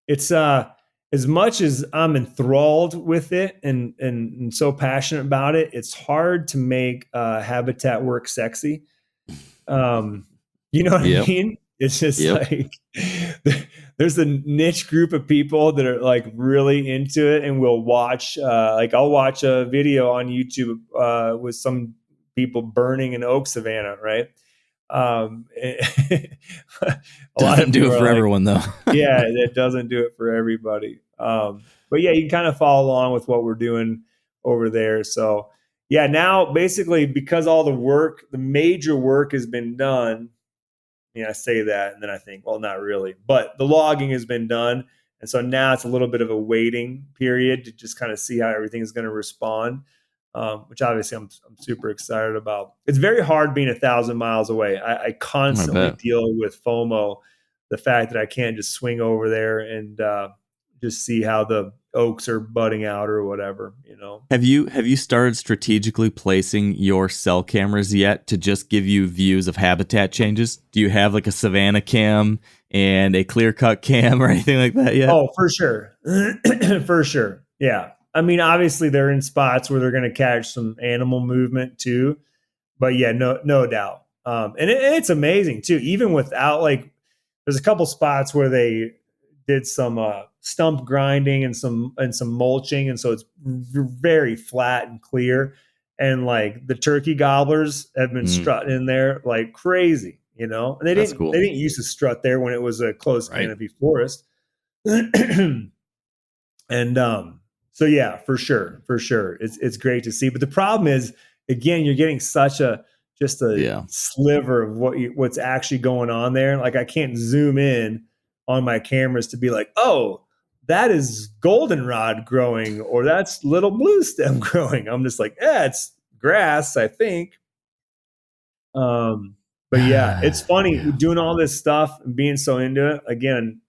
It's as much as I'm enthralled with it and so passionate about it, it's hard to make habitat work sexy. You know what I mean? It's just like there's a niche group of people that are like really into it and will watch. Like I'll watch a video on YouTube with some people burning an oak savanna, right? Doesn't do it for everyone though. Yeah, it doesn't do it for everybody. But yeah, you can kind of follow along with what we're doing over there. So yeah, now basically because all the major work has been done. I say that and then I think, well, not really, but the logging has been done. And so now it's a little bit of a waiting period to just kind of see how everything is going to respond. Which obviously I'm super excited about. It's very hard being 1,000 miles away. I constantly deal with FOMO, the fact that I can't just swing over there and just see how the oaks are budding out or whatever. Have you started strategically placing your cell cameras yet to just give you views of habitat changes? Do you have like a savanna cam and a clear cut cam or anything like that yet? Oh, for sure. For sure. Yeah. I mean, obviously they're in spots where they're going to catch some animal movement too, but yeah, no doubt. And it's amazing too, even without there's a couple spots where they did some stump grinding and some mulching. And so it's very flat and clear. And like the turkey gobblers have been strutting in there like crazy, and they didn't used to strut there when it was a closed canopy forest. And, so yeah, for sure. It's great to see. But the problem is, again, you're getting such a sliver of what's actually going on there. Like I can't zoom in on my cameras to be like, oh, that is goldenrod growing, or that's little blue stem growing. I'm just like, it's grass, I think. But yeah, it's funny doing all this stuff and being so into it. Again,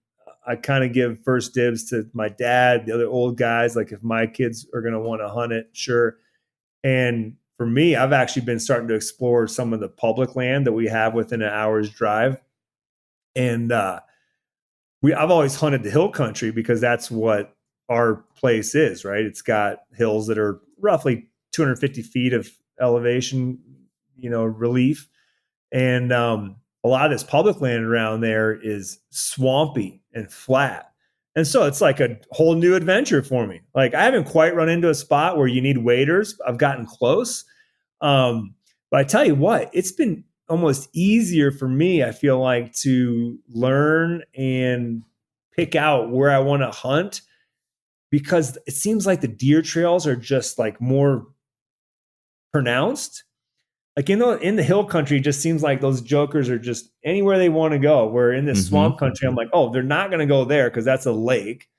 I kind of give first dibs to my dad, the other old guys. Like if my kids are going to want to hunt it, sure. And for me, I've actually been starting to explore some of the public land that we have within an hour's drive. And I've always hunted the hill country because that's what our place is, right? It's got hills that are roughly 250 feet of elevation, relief. And a lot of this public land around there is swampy and flat. And so it's like a whole new adventure for me. Like I haven't quite run into a spot where you need waders. I've gotten close. But I tell you what, it's been almost easier for me, I feel like, to learn and pick out where I want to hunt because it seems like the deer trails are just like more pronounced. Like in the hill country, it just seems like those jokers are just anywhere they want to go. Where in this swamp country, I'm like, oh, they're not going to go there because that's a lake.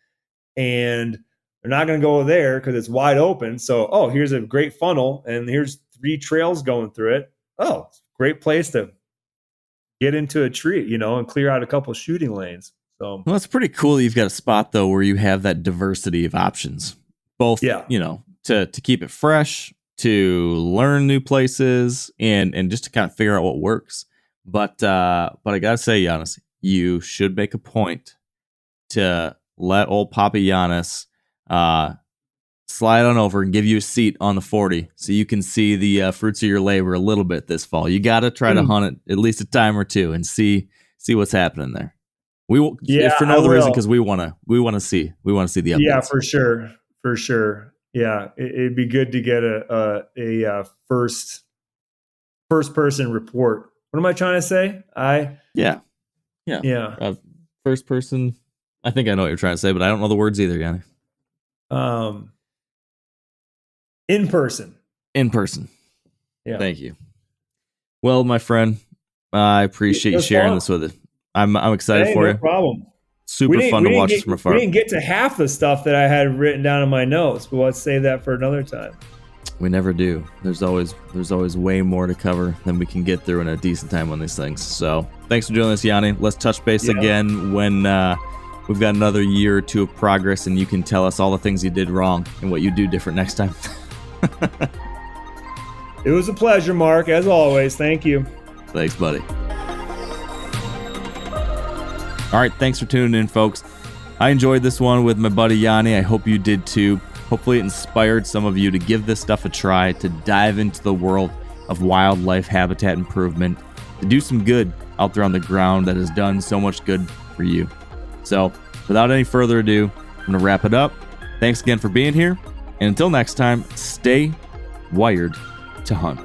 And they're not going to go there because it's wide open. So, oh, here's a great funnel and here's 3 trails going through it. Oh, great place to get into a tree, and clear out a couple of shooting lanes. So, well, it's pretty cool that you've got a spot though where you have that diversity of options, both, to keep it fresh, to learn new places, and just to kind of figure out what works. But I gotta say, Janis, you should make a point to let old Papa Janis slide on over and give you a seat on the 40 so you can see the fruits of your labor a little bit this fall. You got to try to hunt it at least a time or two and see what's happening there. We will, if for no other reason, because we want to see the updates. Yeah, for sure. Yeah, it'd be good to get a first person report. What am I trying to say? Yeah. First person I think I know what you're trying to say, but I don't know the words either, Yanni. In person. In person. Yeah. Thank you. Well, my friend, I appreciate you sharing this with us. I'm excited for you. No problem. Super fun to watch this from afar. We didn't get to half the stuff that I had written down in my notes, but let's save that for another time. We never do. There's always way more to cover than we can get through in a decent time on these things. So thanks for doing this, Yanni. Let's touch base again when we've got another year or two of progress and you can tell us all the things you did wrong and what you do different next time. It was a pleasure, Mark, as always. Thank you. Thanks, buddy. All right, thanks for tuning in, folks. I enjoyed this one with my buddy Yanni. I hope you did too. Hopefully it inspired some of you to give this stuff a try, to dive into the world of wildlife habitat improvement, to do some good out there on the ground that has done so much good for you. So without any further ado, I'm going to wrap it up. Thanks again for being here. And until next time, stay wired to hunt.